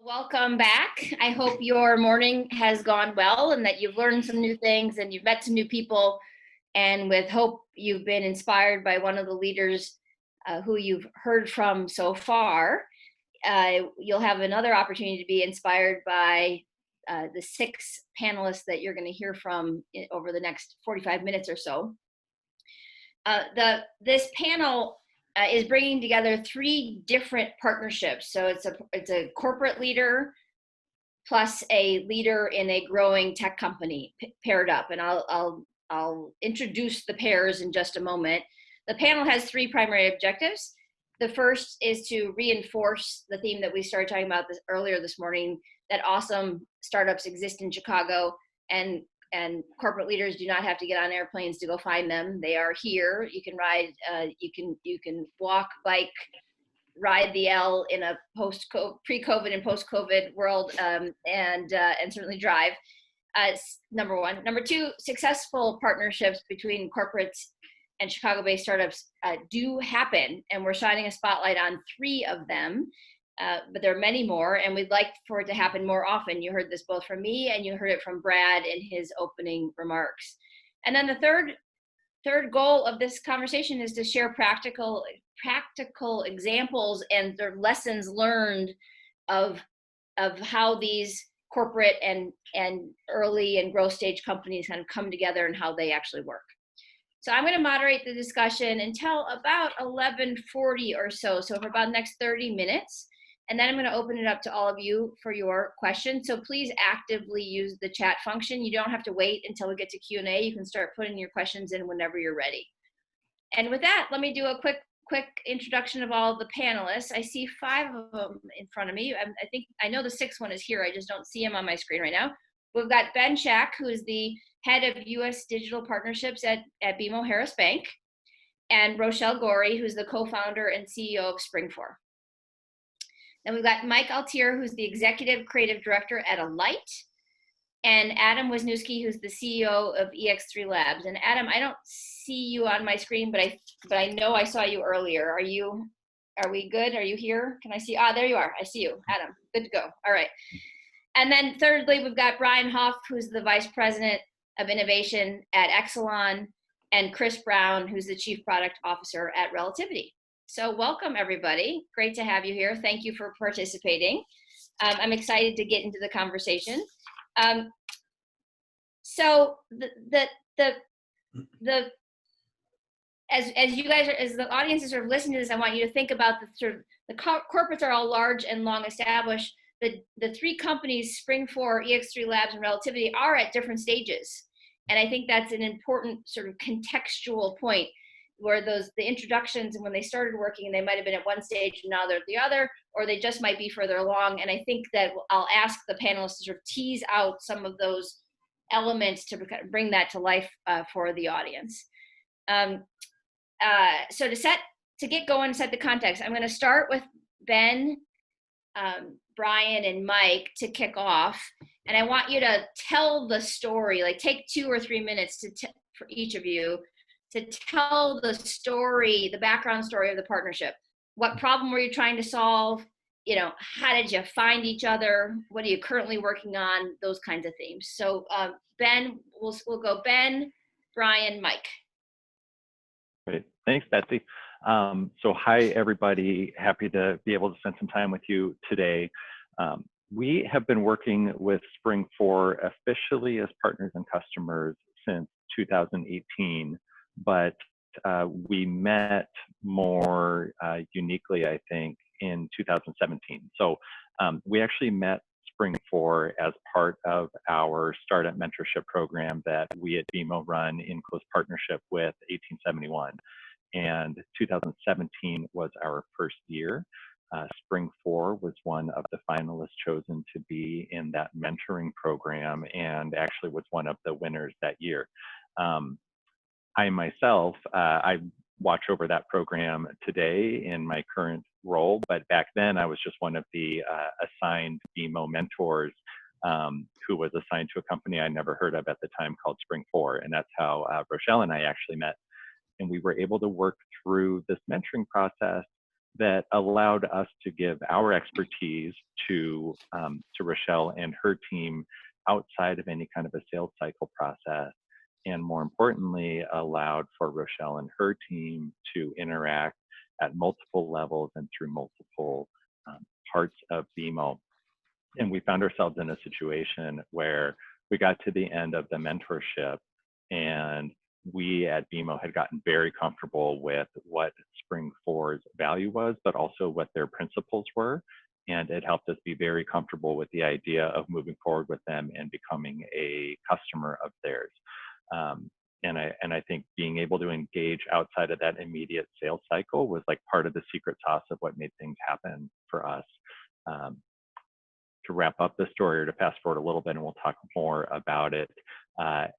Welcome back. I hope your morning has gone well and that you've learned some new things and you've met some new people. And with hope, you've been inspired by one of the leaders who you've heard from so far. You'll have another opportunity to be inspired by the 6 panelists that you're going to hear from over the next 45 minutes or so. This panel is bringing together 3 different partnerships. So it's a corporate leader plus a leader in a growing tech company paired up, and I'll introduce the pairs in just a moment. The panel has 3 primary objectives. The first is to reinforce the theme that we started talking about earlier this morning, that awesome startups exist in Chicago, and corporate leaders do not have to get on airplanes to go find them. They are here. You can ride, you can walk, bike, ride the L in a pre-COVID and post-COVID world, and certainly drive. Number 1. Number 2, successful partnerships between corporates and Chicago-based startups do happen, and we're shining a spotlight on 3 of them. But there are many more, and we'd like for it to happen more often. You heard this both from me, and you heard it from Brad in his opening remarks. And then the third goal of this conversation is to share practical examples and their lessons learned of how these corporate and early and growth stage companies kind of come together and how they actually work. So I'm going to moderate the discussion until about 11:40 or so for about the next 30 minutes. And then I'm going to open it up to all of you for your questions. So please actively use the chat function. You don't have to wait until we get to Q&A. You can start putting your questions in whenever you're ready. And with that, let me do a quick introduction of all of the panelists. I see 5 of them in front of me. I know the 6th one is here. I just don't see him on my screen right now. We've got Ben Schack, who is the head of U.S. digital partnerships at BMO Harris Bank, and Rochelle Gorey, who's the co-founder and CEO of SpringFour. Then we've got Mike Altier, who's the executive creative director at Alight, and Adam Wisniewski, who's the CEO of EX3 Labs. And Adam, I don't see you on my screen, but I know I saw you earlier. Are we good? Are you here? Can I see? There you are. I see you, Adam. Good to go. All right. And then thirdly, we've got Brian Hoff, who's the vice president of innovation at Exelon, and Chris Brown, who's the chief product officer at Relativity. So welcome, everybody. Great to have you here. Thank you for participating. I'm excited to get into the conversation. So as you guys as the audience is sort of listening to this, I want you to think about the corporates are all large and long established. The 3 companies, SpringFour, EX3 Labs, and Relativity, are at different stages. And I think that's an important sort of contextual point, where the introductions and when they started working, they might have been at one stage and now they're at the other, or they just might be further along. And I think that I'll ask the panelists to sort of tease out some of those elements to bring that to life for the audience. So to get going, set the context, I'm going to start with Ben, Brian, and Mike to kick off. And I want you to tell the story, like take 2 or 3 minutes for each of you to tell the story, the background story of the partnership. What problem were you trying to solve? How did you find each other? What are you currently working on? Those kinds of themes. So Ben, we'll go Ben, Brian, Mike. Great, thanks, Betsy. So hi, everybody. Happy to be able to spend some time with you today. We have been working with SpringFour officially as partners and customers since 2018, but we met more uniquely, I think, in 2017. So we actually met SpringFour as part of our startup mentorship program that we at BMO run in close partnership with 1871. And 2017 was our first year. SpringFour was one of the finalists chosen to be in that mentoring program, and actually was one of the winners that year. I myself, I watch over that program today in my current role, but back then I was just one of the assigned BMO mentors who was assigned to a company I never heard of at the time called SpringFour, and that's how Rochelle and I actually met. And we were able to work through this mentoring process that allowed us to give our expertise to Rochelle and her team outside of any kind of a sales cycle process, and more importantly, allowed for Rochelle and her team to interact at multiple levels and through multiple parts of BMO. And we found ourselves in a situation where we got to the end of the mentorship, and we at BMO had gotten very comfortable with what SpringFour's value was, but also what their principles were. And it helped us be very comfortable with the idea of moving forward with them and becoming a customer of theirs. And I think being able to engage outside of that immediate sales cycle was like part of the secret sauce of what made things happen for us. To wrap up the story, or to fast forward a little bit, and we'll talk more about it.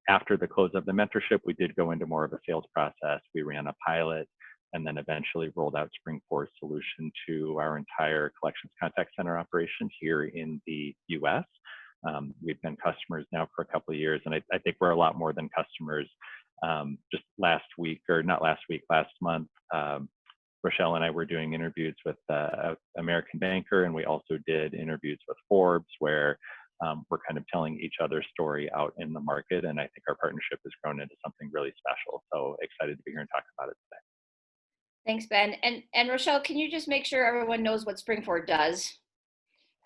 After the close of the mentorship, we did go into more of a sales process. We ran a pilot and then eventually rolled out SpringFour's solution to our entire collections contact center operation here in the US. We've been customers now for a couple of years, and I think we're a lot more than customers. Just last month, Rochelle and I were doing interviews with American Banker, and we also did interviews with Forbes, where we're kind of telling each other's story out in the market. And I think our partnership has grown into something really special. So excited to be here and talk about it today. Thanks, Ben. And Rochelle, can you just make sure everyone knows what SpringFour does?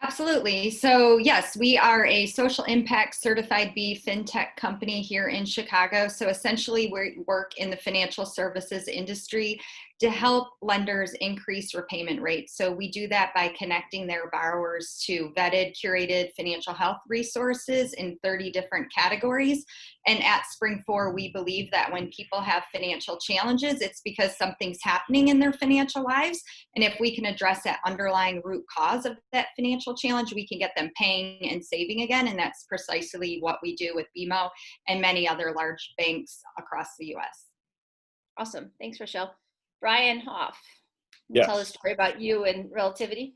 Absolutely. So yes, we are a social impact certified B fintech company here in Chicago. So essentially we work in the financial services industry to help lenders increase repayment rates. So we do that by connecting their borrowers to vetted, curated financial health resources in 30 different categories. And at SpringFour, we believe that when people have financial challenges, it's because something's happening in their financial lives. And if we can address that underlying root cause of that financial challenge, we can get them paying and saving again. And that's precisely what we do with BMO and many other large banks across the US. Awesome. Thanks, Rochelle. Brian Hoff, Yes. tell us a story about you and Relativity.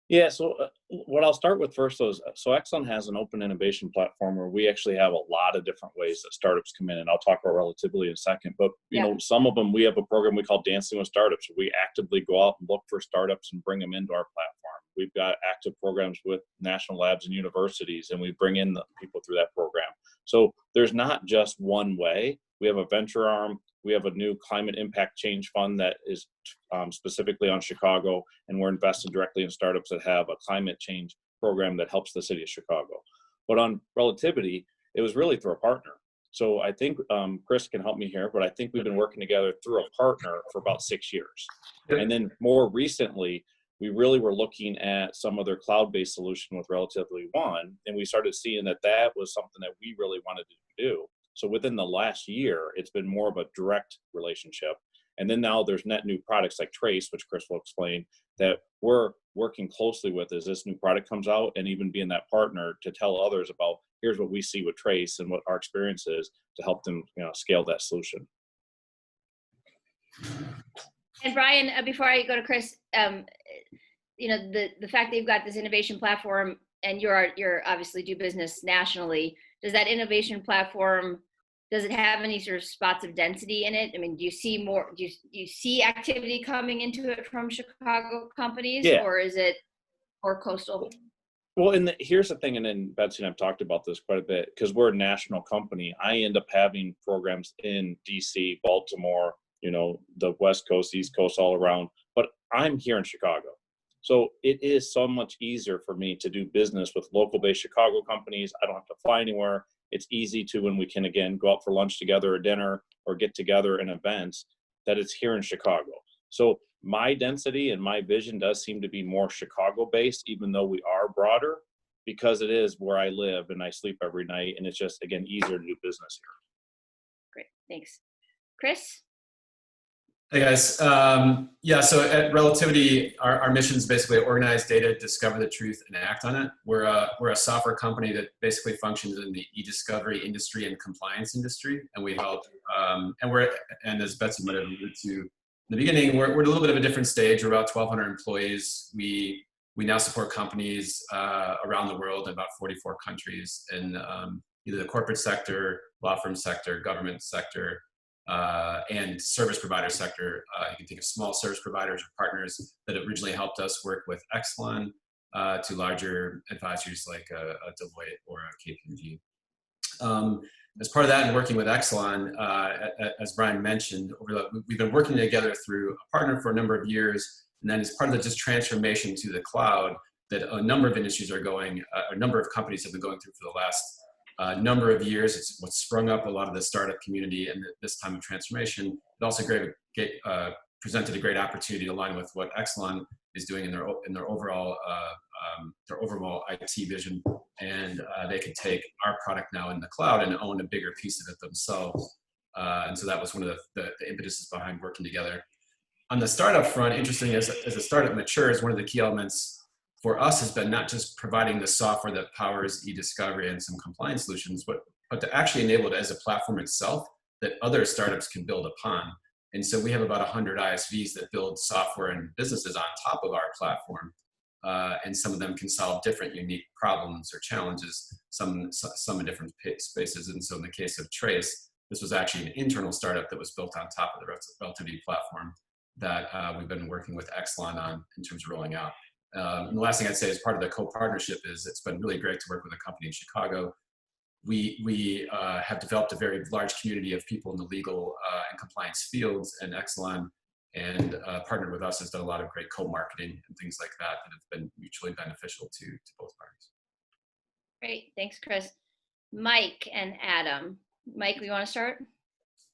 Yeah, so what I'll start with first is, so Exxon has an open innovation platform where we actually have a lot of different ways that startups come in, and I'll talk about Relativity in a second. But you know, some of them, we have a program we call Dancing with Startups. We actively go out and look for startups and bring them into our platform. We've got active programs with national labs and universities, and we bring in the people through that program. So there's not just one way. We have a venture arm. We have a new climate impact change fund that is specifically on Chicago, and we're investing directly in startups that have a climate change program that helps the city of Chicago. But on Relativity, it was really through a partner. So I think Chris can help me here, but I think we've been working together through a partner for about 6 years. And then more recently, we really were looking at some other cloud-based solution with Relativity One, and we started seeing that that was something that we really wanted to do. So within the last year, it's been more of a direct relationship. And then now there's net new products like Trace, which Chris will explain, that we're working closely with as this new product comes out, and even being that partner to tell others about, here's what we see with Trace and what our experience is to help them, you know, scale that solution. And Brian, before I go to Chris, you know, the fact that you've got this innovation platform and you're obviously do business nationally, does that innovation platform, does it have any sort of spots of density in it? I mean, do you see more, do you see activity coming into it from Chicago companies, or is it more coastal? Well, and here's the thing, and then Betsy and I've talked about this quite a bit, because we're a national company. I end up having programs in DC, Baltimore, you know, the West Coast, East Coast, all around, but I'm here in Chicago. So it is so much easier for me to do business with local-based Chicago companies. I don't have to fly anywhere. It's easy to, when we can, again, go out for lunch together or dinner or get together in events, that it's here in Chicago. So my density and my vision does seem to be more Chicago-based, even though we are broader, because it is where I live and I sleep every night. And it's just, again, easier to do business here. Great, thanks. Chris? Hey guys, yeah, so at Relativity, our mission is basically organize data, discover the truth, and act on it. We're a software company that basically functions in the e-discovery industry and compliance industry, and we help, and as Betsy might have alluded to in the beginning, we're at a little bit of a different stage. We're about 1,200 employees. We now support companies around the world in about 44 countries in either the corporate sector, law firm sector, government sector, and service provider sector. You can think of small service providers or partners that originally helped us work with Exelon to larger advisors like a Deloitte or a KPMG. As part of that and working with Exelon, as Brian mentioned, we've been working together through a partner for a number of years, and then as part of this transformation to the cloud that a number of industries are going, a number of companies have been going through for the last number of years. It's what's sprung up a lot of the startup community and this time of transformation. It also presented a great opportunity to align with what Exelon is doing in their overall IT vision, and they could take our product now in the cloud and own a bigger piece of it themselves. And so that was one of the impetuses behind working together. On the startup front, interesting, as a startup matures, one of the key elements for us has been not just providing the software that powers e-discovery and some compliance solutions, but to actually enable it as a platform itself that other startups can build upon. And so we have about 100 ISVs that build software and businesses on top of our platform. And some of them can solve different unique problems or challenges, some in different spaces. And so in the case of Trace, this was actually an internal startup that was built on top of the Relativity platform that we've been working with Exelon on in terms of rolling out. And the last thing I'd say as part of the co-partnership is it's been really great to work with a company in Chicago. We have developed a very large community of people in the legal and compliance fields, and Exelon and partnered with us has done a lot of great co-marketing and things like that that have been mutually beneficial to both parties. Great, thanks, Chris. Mike and Adam. Mike, we want to start?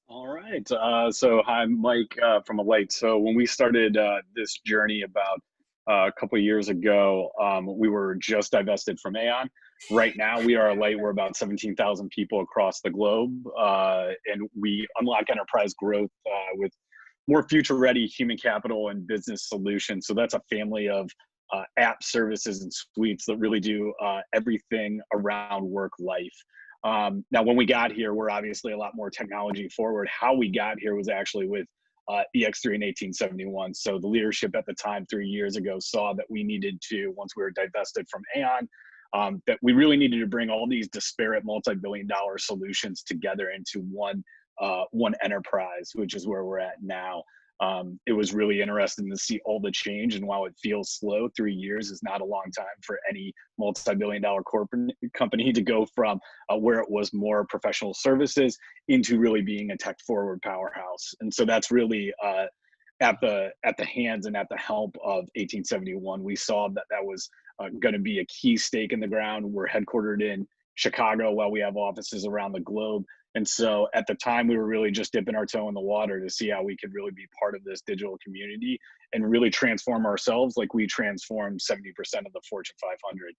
All right. So hi, I'm Mike from Alight. So when we started this journey about a couple of years ago, we were just divested from Aon. Right now, we are Alight. We're about 17,000 people across the globe, and we unlock enterprise growth with more future-ready human capital and business solutions. So that's a family of app services and suites that really do everything around work life. Now, when we got here, we're obviously a lot more technology forward. How we got here was actually with EX3 in 1871. So the leadership at the time, 3 years ago, saw that we needed to, once we were divested from Aon, that we really needed to bring all these disparate multi-billion-dollar solutions together into one enterprise, which is where we're at now. It was really interesting to see all the change, and while it feels slow, 3 years is not a long time for any multi-billion-dollar corporate company to go from where it was more professional services into really being a tech-forward powerhouse. And so that's really at the hands and at the help of 1871. We saw that that was going to be a key stake in the ground. We're headquartered in Chicago while we have offices around the globe. And so at the time, we were really just dipping our toe in the water to see how we could really be part of this digital community and really transform ourselves like we transformed 70% of the Fortune 500.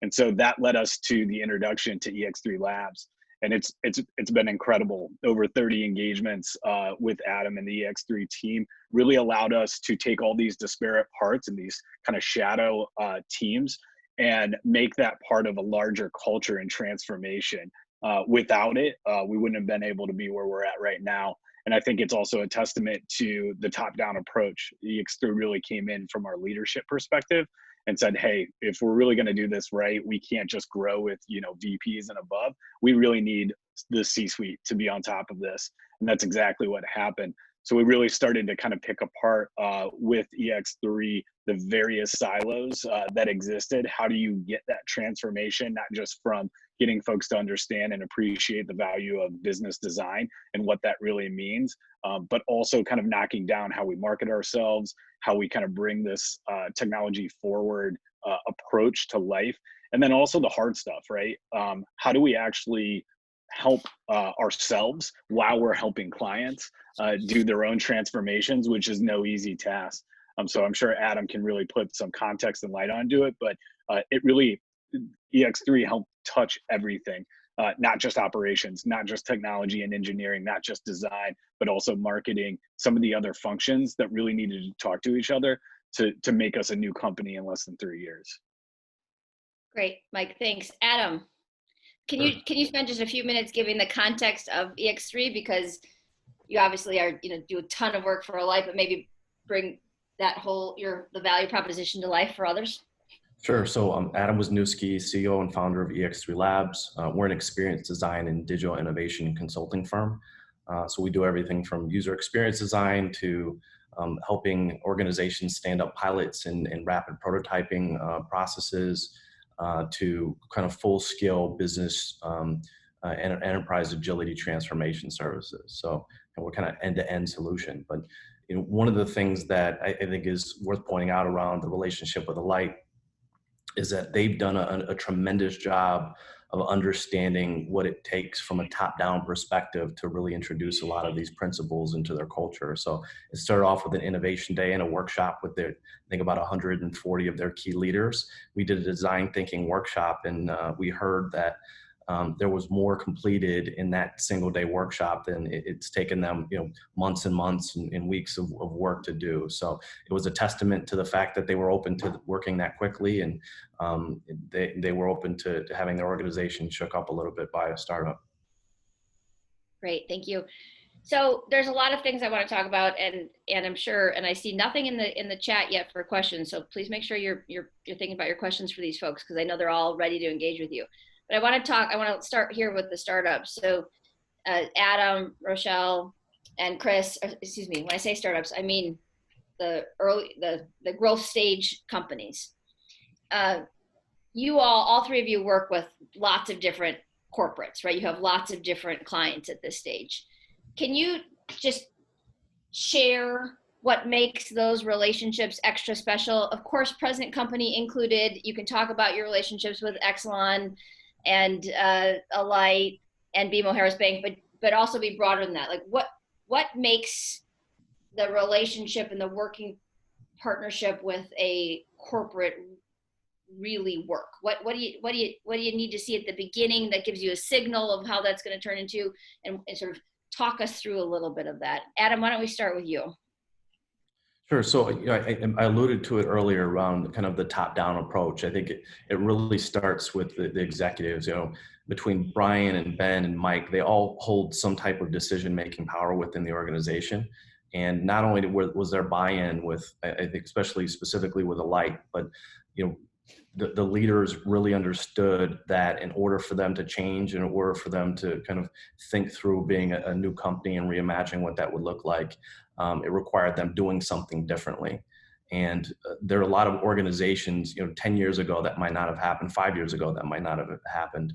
And so that led us to the introduction to EX3 Labs. And it's been incredible. Over 30 engagements with Adam and the EX3 team really allowed us to take all these disparate parts and these kind of shadow teams and make that part of a larger culture and transformation. Without it, we wouldn't have been able to be where we're at right now. And I think it's also a testament to the top-down approach. EX3 really came in from our leadership perspective and said, hey, if we're really going to do this right, we can't just grow with, VPs and above. We really need the C-suite to be on top of this. And that's exactly what happened. So we really started to kind of pick apart with EX3 the various silos that existed. How do you get that transformation, not just from getting folks to understand and appreciate the value of business design and what that really means, but also kind of knocking down how we market ourselves, how we kind of bring this technology forward approach to life, and then also the hard stuff, right? How do we actually help ourselves while we're helping clients do their own transformations, which is no easy task. So I'm sure Adam can really put some context and light onto it, but it really, EX3 helped touch everything, not just operations, not just technology and engineering, not just design, but also marketing, some of the other functions that really needed to talk to each other to make us a new company in less than 3 years. Great, Mike, thanks. Adam, can you spend just a few minutes giving the context of EX3, because you obviously are do a ton of work for Alight, but maybe bring that the value proposition to life for others? Sure. So Adam Wisniewski, CEO and founder of EX3 Labs. We're an experienced design and digital innovation consulting firm. So we do everything from user experience design to helping organizations stand up pilots and rapid prototyping processes to kind of full-scale business and enterprise agility transformation services. So we're kind of end-to-end solution. But one of the things that I think is worth pointing out around the relationship with Alight is that they've done a tremendous job of understanding what it takes from a top-down perspective to really introduce a lot of these principles into their culture. So it started off with an innovation day and a workshop with I think about 140 of their key leaders. We did a design thinking workshop, and we heard that there was more completed in that single day workshop than it's taken them, months and months and weeks of work to do. So it was a testament to the fact that they were open to working that quickly, and they were open to having their organization shook up a little bit by a startup. Great, thank you. So there's a lot of things I want to talk about, and I'm sure, and I see nothing in the chat yet for questions. So please make sure you're thinking about your questions for these folks, because I know they're all ready to engage with you. But I want to start here with the startups. So Adam, Rochelle, and Chris, excuse me, when I say startups, I mean the growth stage companies. You all three of you work with lots of different corporates, right? You have lots of different clients at this stage. Can you just share what makes those relationships extra special? Of course, present company included. You can talk about your relationships with Exelon and Alight and BMO Harris Bank, but also be broader than that. Like what makes the relationship and the working partnership with a corporate really work? What do you need to see at the beginning that gives you a signal of how that's going to turn into, and sort of talk us through a little bit of that. Adam, why don't we start with you? Sure. So I alluded to it earlier around kind of the top-down approach. I think it really starts with the executives. Between Brian and Ben and Mike, they all hold some type of decision-making power within the organization. And not only was there buy-in with, I think, especially specifically with Alight, but the leaders really understood that in order for them to change, in order for them to kind of think through being a new company and reimagine what that would look like, it required them doing something differently. And there are a lot of organizations, 10 years ago that might not have happened, 5 years ago that might not have happened,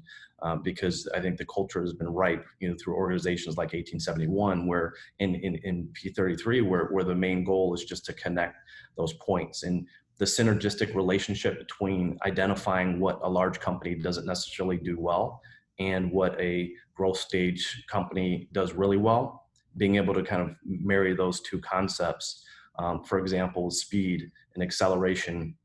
because I think the culture has been ripe, through organizations like 1871, where in P33, where the main goal is just to connect those points. And the synergistic relationship between identifying what a large company doesn't necessarily do well and what a growth stage company does really well, being able to kind of marry those two concepts. For example, speed and acceleration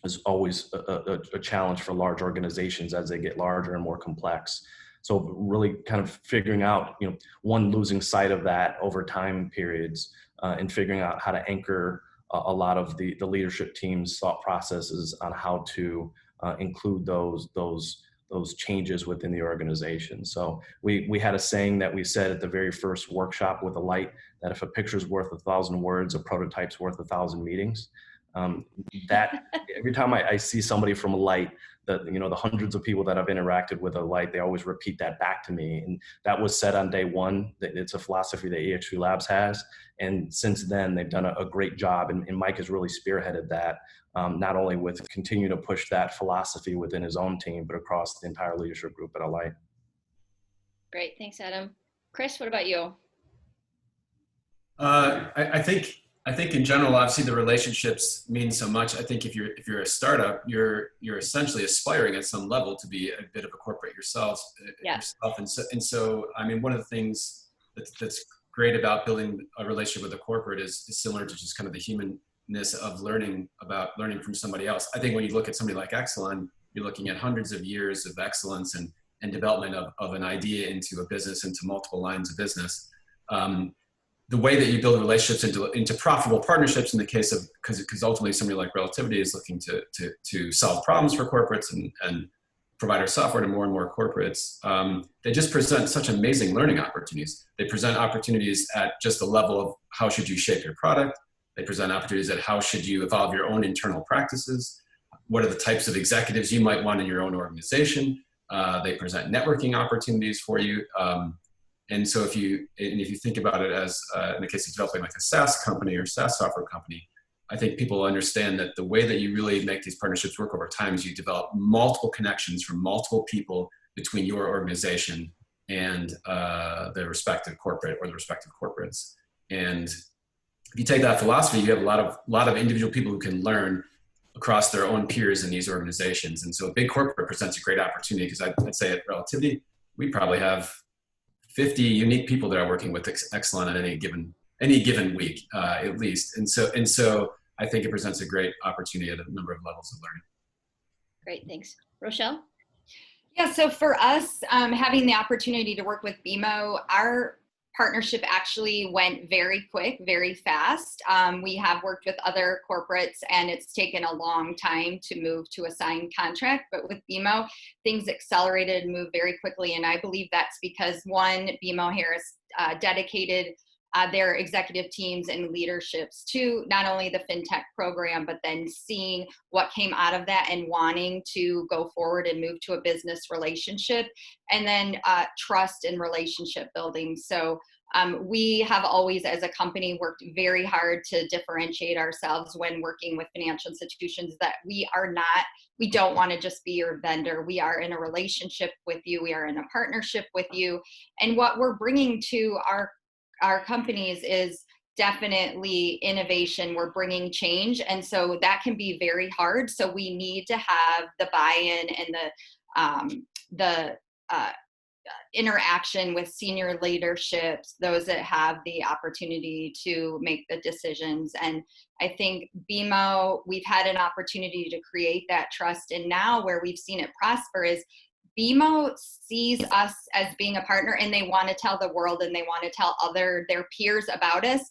is always a challenge for large organizations as they get larger and more complex. So really kind of figuring out, one, losing sight of that over time periods, and figuring out how to anchor a lot of the leadership team's thought processes on how to include those changes within the organization. So we had a saying that we said at the very first workshop with Alight, that if a picture's worth 1,000 words, a prototype's worth 1,000 meetings. That every time I see somebody from Alight, the hundreds of people that I've interacted with Alight, they always repeat that back to me. And that was said on day one. That it's a philosophy that EX3 Labs has. And since then, they've done a great job. And Mike has really spearheaded that, not only with continuing to push that philosophy within his own team, but across the entire leadership group at Alight. Great, thanks, Adam. Chris, what about you? I think in general, obviously the relationships mean so much. I think if you're a startup, you're essentially aspiring at some level to be a bit of a corporate yourself. Yeah. And so I mean, one of the things that's great about building a relationship with a corporate is similar to just kind of the humanness of learning from somebody else. I think when you look at somebody like Exelon, you're looking at hundreds of years of excellence and development of an idea into a business, into multiple lines of business. The way that you build relationships into profitable partnerships in the case of, because ultimately somebody like Relativity is looking to solve problems for corporates and provide our software to more and more corporates, they just present such amazing learning opportunities. They present opportunities at just the level of how should you shape your product. They present opportunities at how should you evolve your own internal practices. What are the types of executives you might want in your own organization? They present networking opportunities for you. And so if you think about it as, in the case of developing like a SaaS company or SaaS software company, I think people understand that the way that you really make these partnerships work over time is you develop multiple connections from multiple people between your organization and the respective corporate or the respective corporates. And if you take that philosophy, you have a lot of individual people who can learn across their own peers in these organizations. And so a big corporate presents a great opportunity, because I'd say at Relativity, we probably have 50 unique people that are working with Exelon on any given week, at least. And so I think it presents a great opportunity at a number of levels of learning. Great, thanks. Rochelle? Yeah, so for us, having the opportunity to work with BMO, our partnership actually went very quick, very fast. We have worked with other corporates and it's taken a long time to move to a signed contract, but with BMO, things accelerated and moved very quickly. And I believe that's because, one, BMO Harris dedicated their executive teams and leaderships to not only the FinTech program, but then seeing what came out of that and wanting to go forward and move to a business relationship, and then trust and relationship building. So we have always, as a company, worked very hard to differentiate ourselves when working with financial institutions, that we don't want to just be your vendor. We are in a relationship with you. We are in a partnership with you. And what we're bringing to our companies is definitely innovation. We're bringing change. And so that can be very hard. So we need to have the buy-in and the interaction with senior leaderships, those that have the opportunity to make the decisions. And I think BMO, we've had an opportunity to create that trust. And now where we've seen it prosper is BMO sees us as being a partner, and they want to tell the world and they want to tell their peers about us,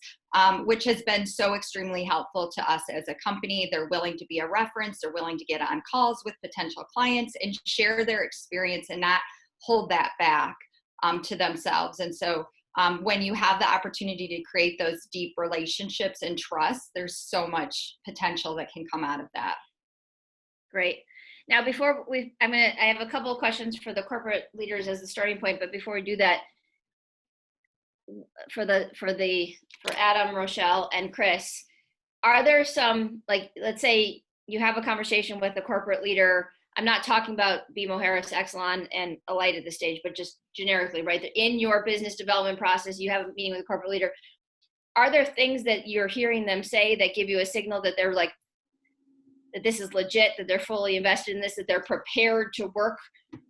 which has been so extremely helpful to us as a company. They're willing to be a reference. They're willing to get on calls with potential clients and share their experience and not hold that back to themselves. And so when you have the opportunity to create those deep relationships and trust, there's so much potential that can come out of that. Great. Now, before I have a couple of questions for the corporate leaders as a starting point, but before we do that, for Adam, Rochelle, and Chris, are there some, like, let's say you have a conversation with a corporate leader. I'm not talking about BMO Harris, Exelon, and Alight at this stage, but just generically, right? In your business development process, you have a meeting with a corporate leader. Are there things that you're hearing them say that give you a signal that they're like, that this is legit, that they're fully invested in this, that they're prepared to work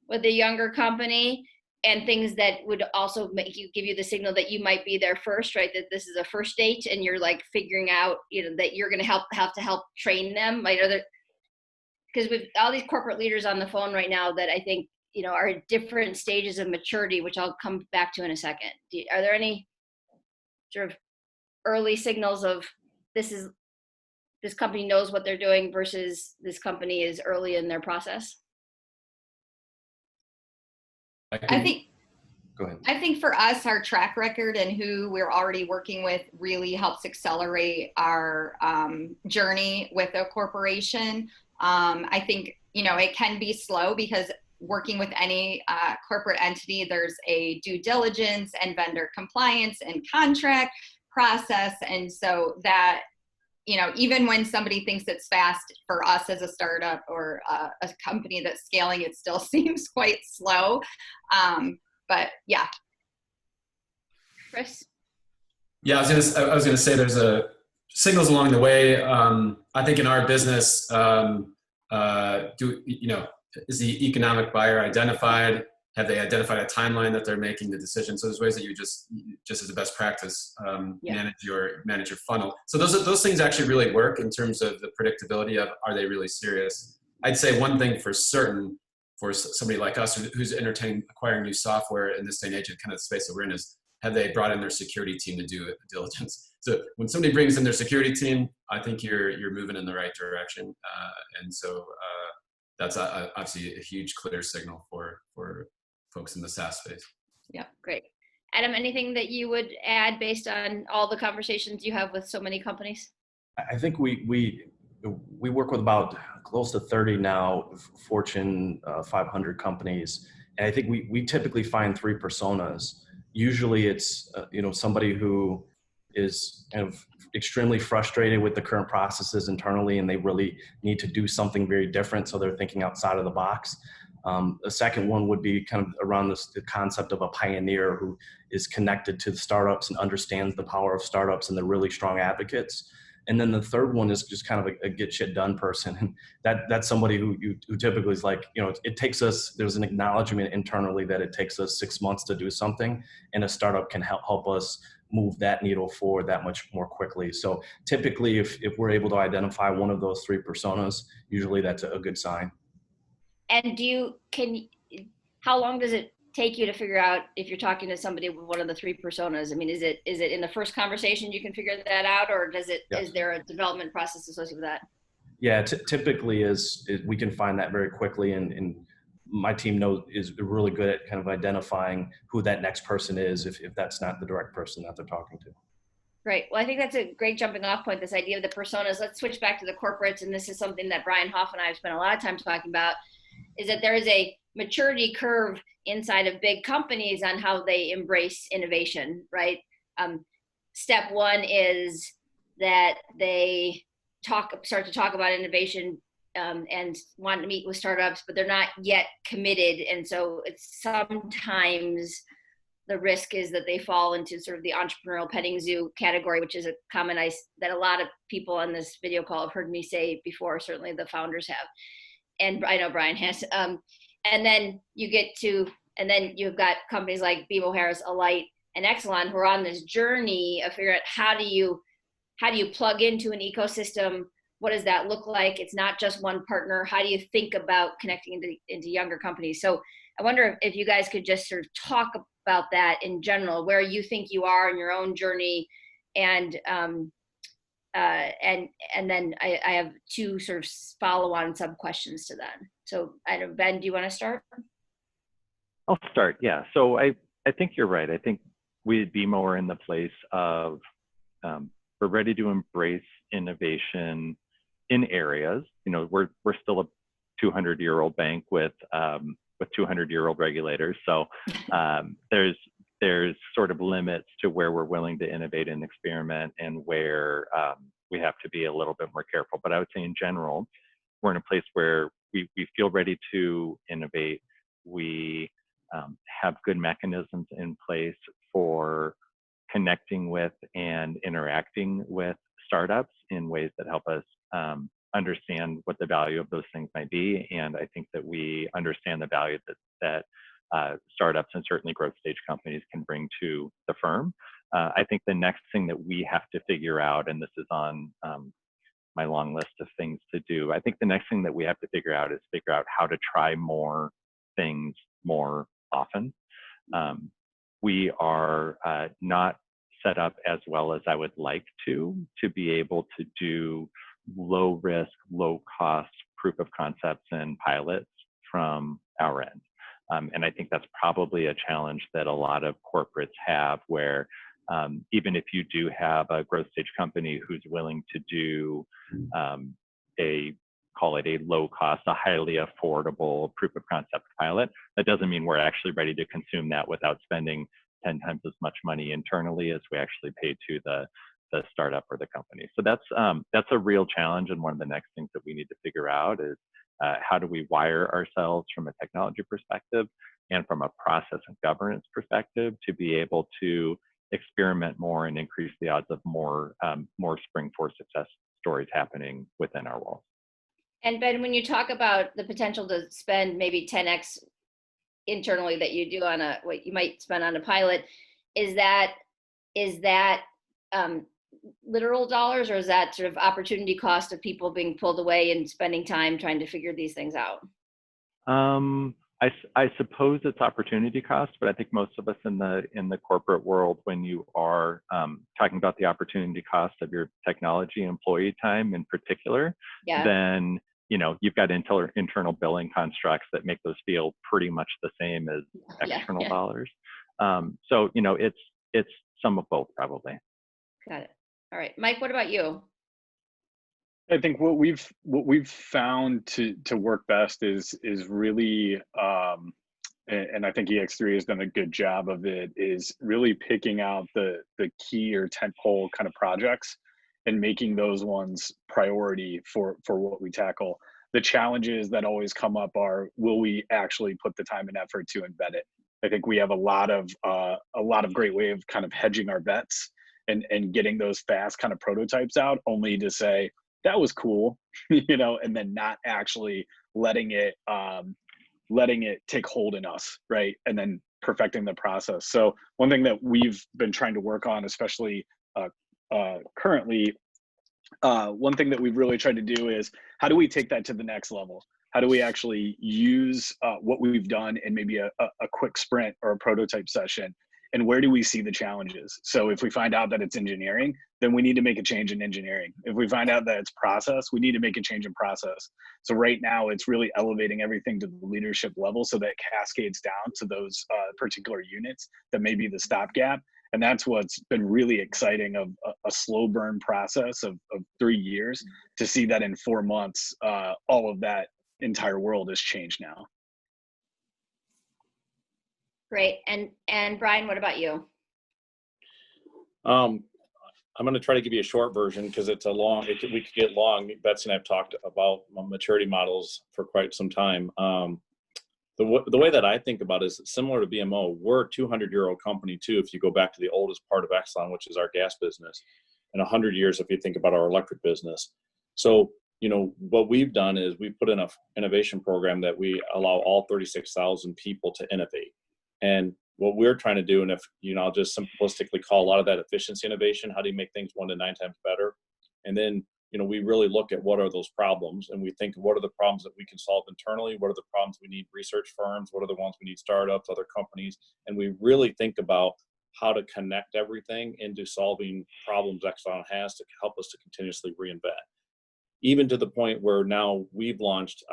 with a younger company, and things that would also give you the signal that you might be there first, right? That this is a first date and you're like figuring out, that you're going to have to help train them, right? Because with all these corporate leaders on the phone right now that I think, are at different stages of maturity, which I'll come back to in a second. Are there any sort of early signals of this company knows what they're doing versus this company is early in their process? I think, go ahead. I think for us, our track record and who we're already working with really helps accelerate our journey with a corporation. I think, it can be slow because working with any corporate entity, there's a due diligence and vendor compliance and contract process. And so that, even when somebody thinks it's fast, for us as a startup or a company that's scaling, it still seems quite slow. But yeah. Chris? Yeah, I was gonna say there's signals along the way. I think in our business, is the economic buyer identified? Have they identified a timeline that they're making the decision? So there's ways that you just as a best practice, manage your funnel. So those things actually really work in terms of the predictability of, are they really serious? I'd say one thing for certain for somebody like us who's entertaining acquiring new software in this day and age and kind of the space that we're in is, have they brought in their security team to do diligence? So when somebody brings in their security team, I think you're moving in the right direction. And so that's obviously a huge clear signal for folks in the SaaS space. Yeah, great. Adam, anything that you would add based on all the conversations you have with so many companies? I think we work with about close to 30 now Fortune 500 companies, and I think we typically find three personas. Usually it's, somebody who is kind of extremely frustrated with the current processes internally, and they really need to do something very different. So they're thinking outside of the box. The second one would be kind of around the concept of a pioneer who is connected to the startups and understands the power of startups, and they're really strong advocates. And then the third one is just kind of a get shit done person. And that's somebody who typically is like, it takes us, there's an acknowledgement internally that it takes us 6 months to do something, and a startup can help us move that needle forward that much more quickly. So typically if we're able to identify one of those three personas, usually that's a good sign. And how long does it take you to figure out if you're talking to somebody with one of the three personas? I mean, is it in the first conversation you can figure that out, or Yes. Is there a development process associated with that? Yeah, typically is we can find that very quickly, and my team is really good at kind of identifying who that next person is if that's not the direct person that they're talking to. Great. Well, I think that's a great jumping off point, this idea of the personas. Let's switch back to the corporates, and this is something that Brian Hoff and I have spent a lot of time talking about, is that there is a maturity curve inside of big companies on how they embrace innovation, right? Step one is that they start to talk about innovation and want to meet with startups, but they're not yet committed. And so it's sometimes the risk is that they fall into sort of the entrepreneurial petting zoo category, which is a comment that a lot of people on this video call have heard me say before. Certainly the founders have. And I know Brian has. And then you've got companies like BMO Harris, Alight, and Exelon who are on this journey of figuring out how do you plug into an ecosystem? What does that look like? It's not just one partner. How do you think about connecting into younger companies? So I wonder if you guys could just sort of talk about that in general, where you think you are in your own journey, and then I have two sort of follow-on sub questions to that. So I don't know, Ben, do you want to start? I'll start. Yeah. So I think you're right. I think we at BMO are in the place of we're ready to embrace innovation in areas. We're still a 200-year-old bank with 200-year-old regulators. So there's sort of limits to where we're willing to innovate and experiment, and where we have to be a little bit more careful. But I would say in general, we're in a place where we feel ready to innovate. We have good mechanisms in place for connecting with and interacting with startups in ways that help us understand what the value of those things might be. And I think that we understand the value that startups and certainly growth stage companies can bring to the firm. I think the next thing that we have to figure out, and this is on my long list of things to do, I think the next thing that we have to figure out is figure out how to try more things more often. We are not set up as well as I would like to be able to do low risk, low cost proof of concepts and pilots from our end. And I think that's probably a challenge that a lot of corporates have, where even if you do have a growth stage company who's willing to do call it a low cost, a highly affordable proof of concept pilot, that doesn't mean we're actually ready to consume that without spending 10 times as much money internally as we actually pay to the startup or the company. So that's a real challenge, and one of the next things that we need to figure out is how do we wire ourselves from a technology perspective and from a process and governance perspective to be able to experiment more and increase the odds of more SpringFour success stories happening within our walls. And Ben, when you talk about the potential to spend maybe 10x internally that you do on what you might spend on a pilot, is that literal dollars, or is that sort of opportunity cost of people being pulled away and spending time trying to figure these things out? I suppose it's opportunity cost, but I think most of us in the corporate world, when you are talking about the opportunity cost of your technology employee time in particular, then you've got internal billing constructs that make those feel pretty much the same as external dollars. So it's some of both probably. Got it. All right, Mike, what about you? I think what we've found to work best is really and I think EX3 has done a good job of it, is really picking out the key or tentpole kind of projects and making those ones priority for what we tackle. The challenges that always come up are, will we actually put the time and effort to embed it? I think we have a lot of great way of kind of hedging our bets and getting those fast kind of prototypes out, only to say that was cool, you know, and then not actually letting it take hold in us, right? And then perfecting the process. So one thing that we've been trying to work on, especially currently, one thing that we've really tried to do is, how do we take that to the next level? How do we actually use what we've done in maybe a quick sprint or a prototype session? And where do we see the challenges? So if we find out that it's engineering, then we need to make a change in engineering. If we find out that it's process, we need to make a change in process. So right now it's really elevating everything to the leadership level so that it cascades down to those particular units that may be the stopgap. And that's what's been really exciting of a slow burn process of 3 years, to see that in 4 months, all of that entire world has changed now. Great. And Brian, what about you? I'm going to try to give you a short version because it's a long, we could get long. Betsy and I have talked about maturity models for quite some time. The way that I think about it is similar to BMO. We're a 200-year-old company too, if you go back to the oldest part of Exxon, which is our gas business, and 100 years if you think about our electric business. So, you know, what we've done is we put in an innovation program that we allow all 36,000 people to innovate. And what we're trying to do, and if, you know, I'll just simplistically call a lot of that efficiency innovation, how do you make things 1 to 9 times better? And then, you know, we really look at what are those problems, and we think, what are the problems that we can solve internally? What are the problems we need research firms? What are the ones we need startups, other companies? And we really think about how to connect everything into solving problems Exxon has to help us to continuously reinvent. Even to the point where now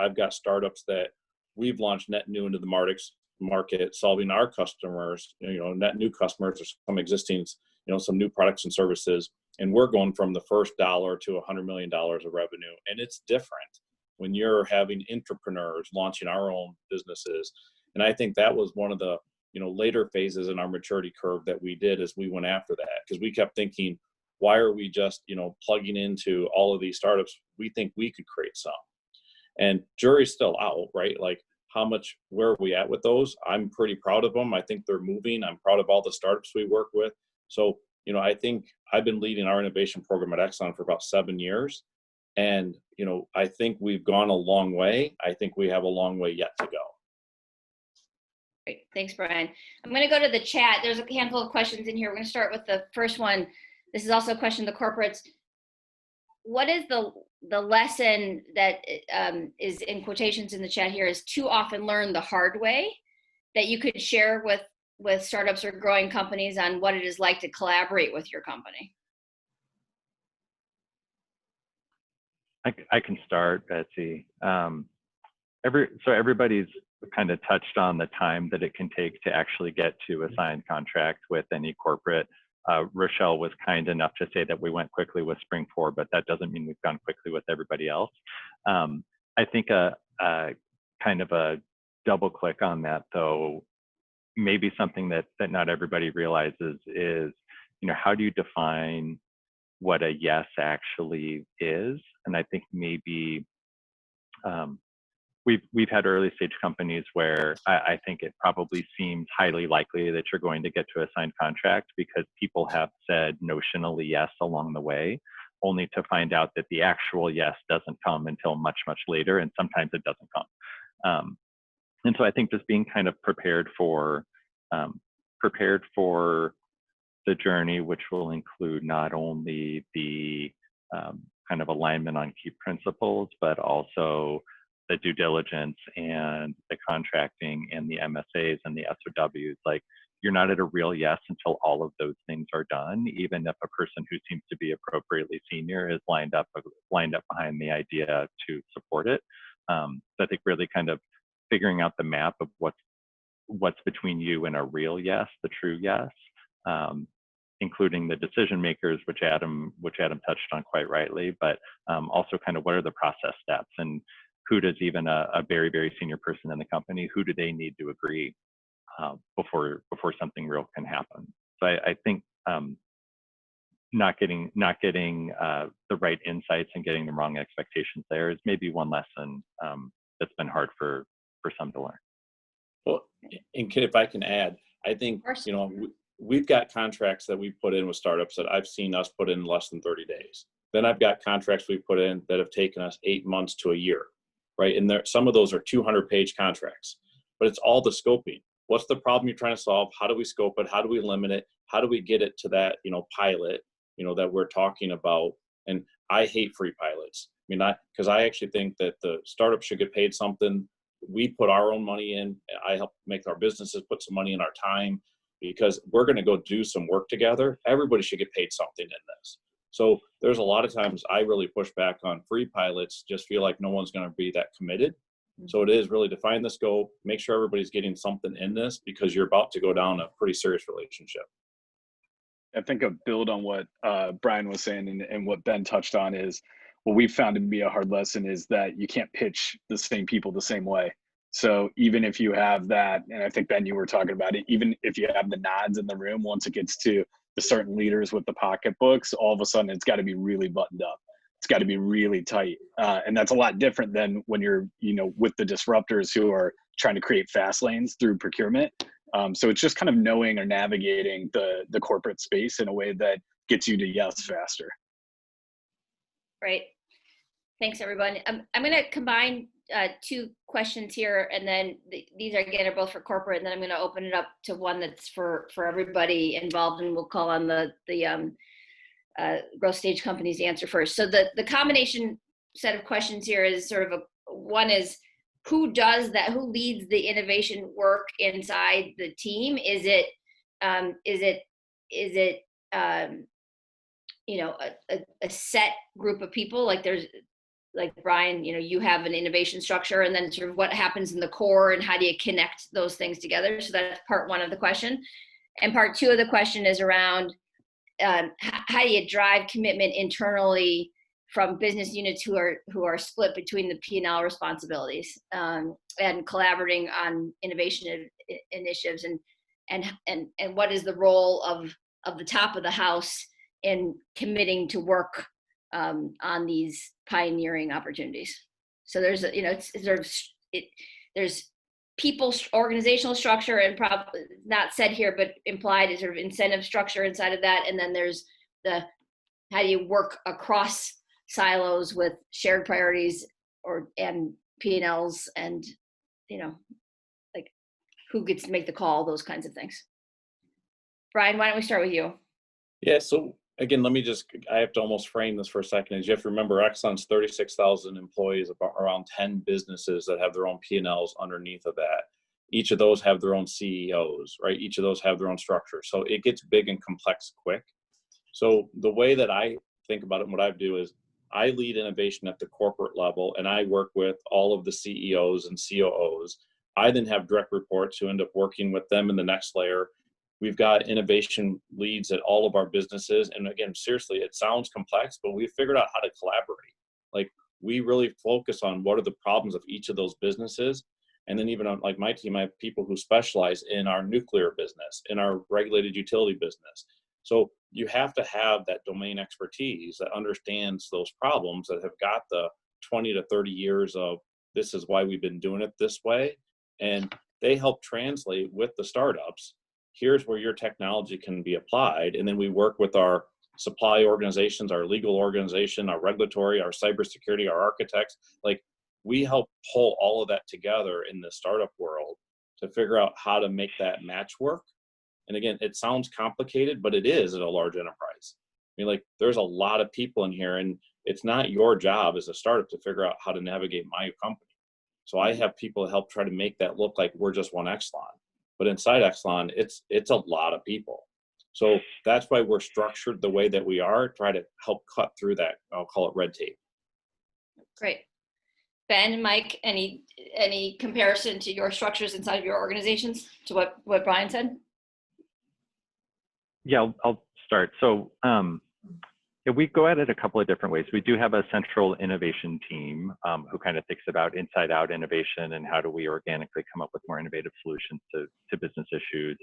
I've got startups that we've launched net new into the market, solving our customers, you know, net new customers or some existing, you know, some new products and services. And we're going from the first dollar to $100 million of revenue. And it's different when you're having entrepreneurs launching our own businesses. And I think that was one of the, you know, later phases in our maturity curve that we did as we went after that, because we kept thinking, why are we just, you know, plugging into all of these startups? We think we could create some. And jury's still out, right? Like, where are we at with those? I'm pretty proud of them. I think they're moving. I'm proud of all the startups we work with. So, you know, I think I've been leading our innovation program at Exxon for about 7 years. And, you know, I think we've gone a long way. I think we have a long way yet to go. Great. Thanks, Brian. I'm going to go to the chat. There's a handful of questions in here. We're going to start with the first one. This is also a question to the corporates. What is the lesson that is in quotations in the chat here, is too often learned the hard way, that you could share with startups or growing companies on what it is like to collaborate with your company? I can start, Betsy. So everybody's kind of touched on the time that it can take to actually get to a signed contract with any corporate. Rochelle was kind enough to say that we went quickly with SpringFour, but that doesn't mean we've gone quickly with everybody else. I think a kind of a double click on that, though, maybe something that not everybody realizes is, you know, how do you define what a yes actually is? And I think maybe we've had early stage companies where I think it probably seems highly likely that you're going to get to a signed contract because people have said notionally yes along the way, only to find out that the actual yes doesn't come until much, much later, and sometimes it doesn't come. And so I think just being kind of prepared for the journey, which will include not only the kind of alignment on key principles, but also the due diligence and the contracting and the MSAs and the SOWs. Like, you're not at a real yes until all of those things are done, even if a person who seems to be appropriately senior is lined up behind the idea to support it. So I think really kind of figuring out the map of what's between you and a real yes, the true yes, including the decision makers, which Adam touched on quite rightly, but also kind of what are the process steps, and who does even a very, very senior person in the company, who do they need to agree before something real can happen. So I think not getting the right insights and getting the wrong expectations there is maybe one lesson that's been hard for some to learn. Well, and if I can add, I think, you know, we've got contracts that we put in with startups that I've seen us put in less than 30 days. Then I've got contracts we put in that have taken us 8 months to a year, right? And some of those are 200-page contracts, but it's all the scoping. What's the problem you're trying to solve? How do we scope it? How do we limit it? How do we get it to that, you know, pilot, you know, that we're talking about? And I hate free pilots. I mean, because I actually think that the startup should get paid something. We put our own money in. I help make our businesses put some money in our time, because we're going to go do some work together. Everybody should get paid something in this. So there's a lot of times I really push back on free pilots, just feel like no one's going to be that committed. So it is really define the scope, make sure everybody's getting something in this, because you're about to go down a pretty serious relationship. I think a build on what Brian was saying and what Ben touched on is what we found to be a hard lesson is that you can't pitch the same people the same way. So even if you have that, and I think Ben, you were talking about it, even if you have the nods in the room, once it gets to the certain leaders with the pocketbooks, all of a sudden it's got to be really buttoned up. It's got to be really tight. And that's a lot different than when you're, you know, with the disruptors who are trying to create fast lanes through procurement. So it's just kind of knowing or navigating the corporate space in a way that gets you to yes faster. Right. Thanks, everyone. I'm going to combine two questions here, and then these are, again, are both for corporate, and then I'm going to open it up to one that's for everybody involved, and we'll call on the growth stage companies to answer first. So the combination set of questions here is sort of one is, who does that? Who leads the innovation work inside the team? Is it you know, a set group of people? Like there's, like Brian, you know, you have an innovation structure, and then sort of what happens in the core and how do you connect those things together? So that's part one of the question. And part two of the question is around how do you drive commitment internally from business units who are split between the P&L responsibilities, and collaborating on innovation initiatives, and what is the role of the top of the house in committing to work on these pioneering opportunities. So there's you know, there's people, organizational structure, and probably not said here but implied is sort of incentive structure inside of that, and then there's the how do you work across silos with shared priorities and P&Ls, and you know, like who gets to make the call, those kinds of things. Brian, why don't we start with you? Yeah, so again, I have to almost frame this for a second. Is you have to remember Exxon's 36,000 employees, about around 10 businesses that have their own P&Ls underneath of that. Each of those have their own CEOs, right? Each of those have their own structure. So it gets big and complex quick. So the way that I think about it and what I do is I lead innovation at the corporate level, and I work with all of the CEOs and COOs. I then have direct reports who end up working with them in the next layer. We've got innovation leads at all of our businesses. And again, seriously, it sounds complex, but we've figured out how to collaborate. Like, we really focus on what are the problems of each of those businesses. And then even on, like my team, I have people who specialize in our nuclear business, in our regulated utility business. So you have to have that domain expertise that understands those problems, that have got the 20 to 30 years of this is why we've been doing it this way. And they help translate with the startups. Here's where your technology can be applied. And then we work with our supply organizations, our legal organization, our regulatory, our cybersecurity, our architects. Like, we help pull all of that together in the startup world to figure out how to make that match work. And again, it sounds complicated, but it is at a large enterprise. I mean, like, there's a lot of people in here, and it's not your job as a startup to figure out how to navigate my company. So I have people help try to make that look like we're just one Exelon. But inside Exelon, it's a lot of people. So that's why we're structured the way that we are, try to help cut through that, I'll call it red tape. Great. Ben and Mike, any comparison to your structures inside of your organizations to what Brian said? Yeah, I'll start. So Yeah, we go at it a couple of different ways. We do have a central innovation team who kind of thinks about inside out innovation and how do we organically come up with more innovative solutions to business issues.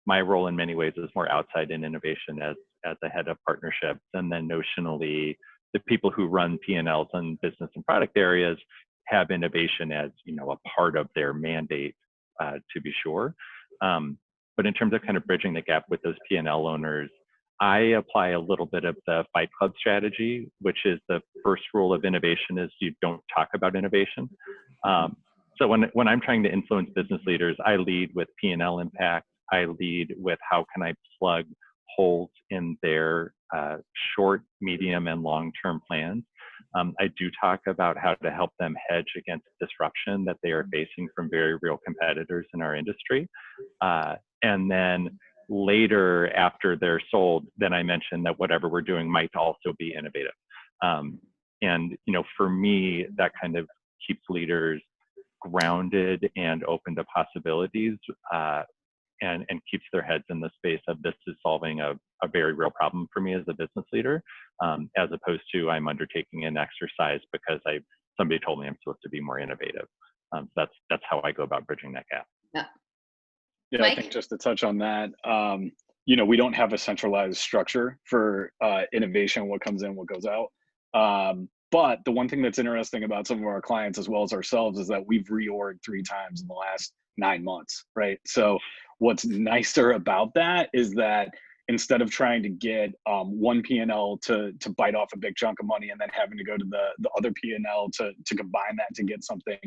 My role in many ways is more outside in innovation as the head of partnerships, and then notionally the people who run P&Ls and business and product areas have innovation as, you know, a part of their mandate, to be sure. But in terms of kind of bridging the gap with those P&L owners, I apply a little bit of the Fight Club strategy, which is the first rule of innovation is you don't talk about innovation. So when I'm trying to influence business leaders, I lead with P&L impact. I lead with how can I plug holes in their short, medium, and long-term plans. I do talk about how to help them hedge against disruption that they are facing from very real competitors in our industry. And then later, after they're sold, then I mention that whatever we're doing might also be innovative. And you know, for me, that kind of keeps leaders grounded and open to possibilities, and keeps their heads in the space of this is solving a very real problem for me as a business leader, as opposed to I'm undertaking an exercise because somebody told me I'm supposed to be more innovative. That's how I go about bridging that gap. Yeah. Yeah, Mike? I think just to touch on that, you know, we don't have a centralized structure for innovation, what comes in, what goes out. But the one thing that's interesting about some of our clients as well as ourselves is that we've reorged 3 times in the last 9 months, right? So what's nicer about that is that instead of trying to get one P&L to bite off a big chunk of money and then having to go to the other P&L to combine that to get something,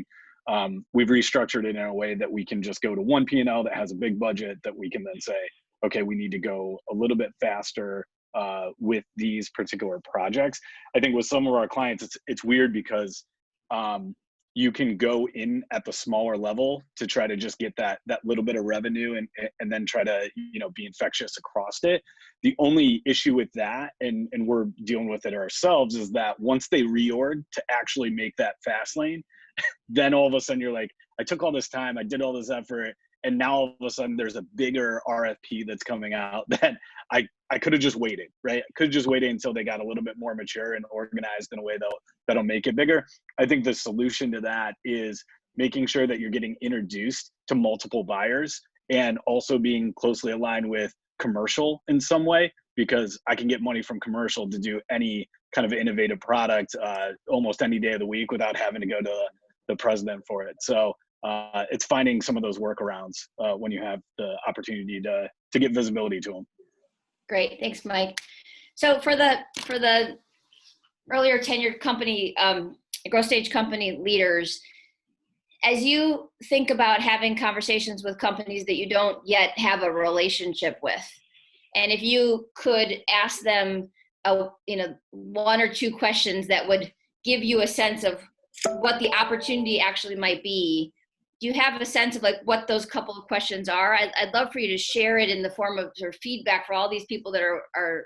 we've restructured it in a way that we can just go to one P&L that has a big budget that we can then say, okay, we need to go a little bit faster with these particular projects. I think with some of our clients, it's weird because you can go in at the smaller level to try to just get that little bit of revenue and then try to, you know, be infectious across it. The only issue with that, and we're dealing with it ourselves, is that once they reorg to actually make that fast lane, then all of a sudden you're like, I took all this time, I did all this effort, and now all of a sudden there's a bigger RFP that's coming out that I could have just waited, right? I could have just waited until they got a little bit more mature and organized in a way that'll make it bigger. I think the solution to that is making sure that you're getting introduced to multiple buyers and also being closely aligned with commercial in some way, because I can get money from commercial to do any kind of innovative product almost any day of the week without having to go to the president for it. So it's finding some of those workarounds when you have the opportunity to get visibility to them. Great, thanks, Mike. So for the earlier tenured company, growth stage company leaders, as you think about having conversations with companies that you don't yet have a relationship with, and if you could ask them, you know, 1 or 2 questions that would give you a sense of what the opportunity actually might be, do you have a sense of like what those couple of questions are? I'd love for you to share it in the form of sort of feedback for all these people that are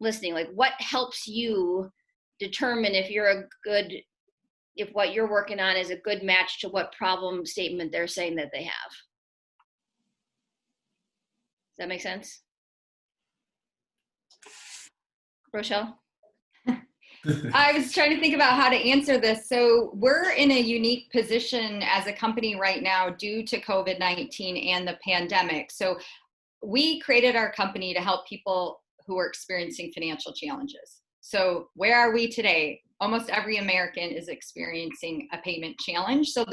listening. Like, what helps you determine if what you're working on is a good match to what problem statement they're saying that they have? Does that make sense? Rochelle? I was trying to think about how to answer this. So we're in a unique position as a company right now due to COVID-19 and the pandemic. So we created our company to help people who are experiencing financial challenges. So where are we today? Almost every American is experiencing a payment challenge. So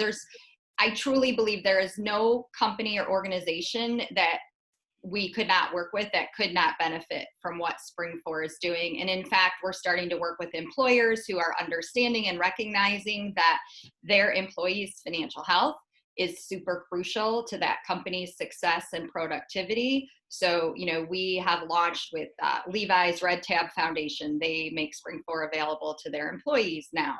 I truly believe there is no company or organization that we could not work with that could not benefit from what SpringFour is doing. And in fact, we're starting to work with employers who are understanding and recognizing that their employees' financial health is super crucial to that company's success and productivity. So, you know, we have launched with Levi's Red Tab Foundation. They make SpringFour available to their employees now.